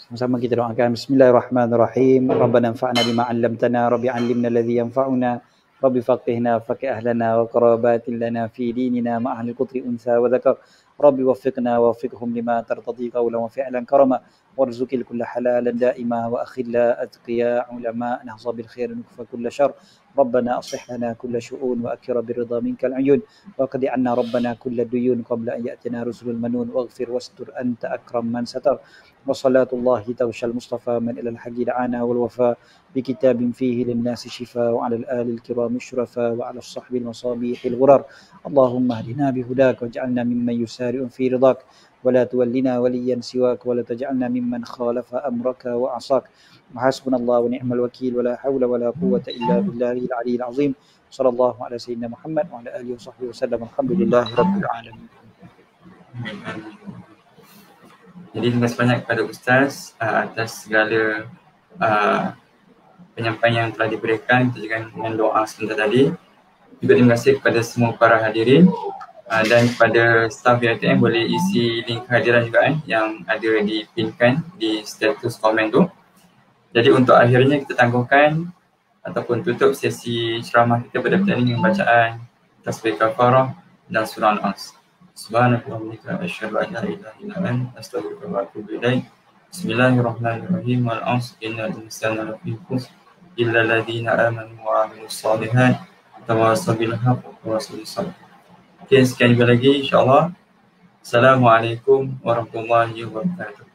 Sama-sama kita doakan. Bismillahirrahmanirrahim. Rabbana anfa'na bima 'allamtana, Rabbi 'allimna alladhi yanfa'una, Rabbi faqihna faqih ahlana wa qarabatin lana fi dinina ma ahli qutri unsa wa dhakar. Rabbi waffiqna wa waffiqhum lima tartadi qawlan wa fi'lan karama warzuqil kulla halalan da'ima wa akhilla atqiya ulama nahza bil khair nukfa kulla syar. ربنا أصلح لنا كل شؤون وأكر بالرضا منك العيون وقضِ عنا ربنا كل الديون قبل أن يأتنا رسل المنون واغفر واستر أنت أكرم من ستر وصلاة الله تغشى المصطفى من إلى الحق دعانا والوفاء بكتاب فيه للناس شفاء وعلى الآل الكرام الشرفاء وعلى الصحب المصابيح الغرر اللهم اهدنا بهداك واجعلنا ممن يسارع في رضاك ولا تولنا وليا سواك ولا تجعلنا ممن خالف أمرك وعصاك وحسبنا الله ونعم الوكيل ولا حول ولا قوة إلا بالله العلي العظيم صلى الله على سيدنا محمد وعلى آله وصحبه وسلم الحمد لله رب العالمين. Jadi terima kasih banyak kepada Ustaz atas segala penyampaian yang telah diberikan dengan doa sebentar tadi. Juga terima kasih kepada semua para hadirin dan kepada staf YTM boleh isi link kehadiran juga yang ada dipinkan di status komen tu. Jadi untuk akhirnya kita tangguhkan ataupun tutup sesi ceramah kita pada petang ini dengan bacaan tasbih kafarah dan surah Al-As. Subhanakallahumma asyhadu an la ilaha illa anta astaghfiruka wa atubu ilaik. Bismillahirrahmanirrahim. Wal 'asr innal insana lafi khusr illa alladhina amanu wa 'amilus shalihat Tawassaw bil haqq wa tawassaw bis sabr. Okey, sekian juga lagi insya-Allah. Assalamualaikum warahmatullahi wabarakatuh.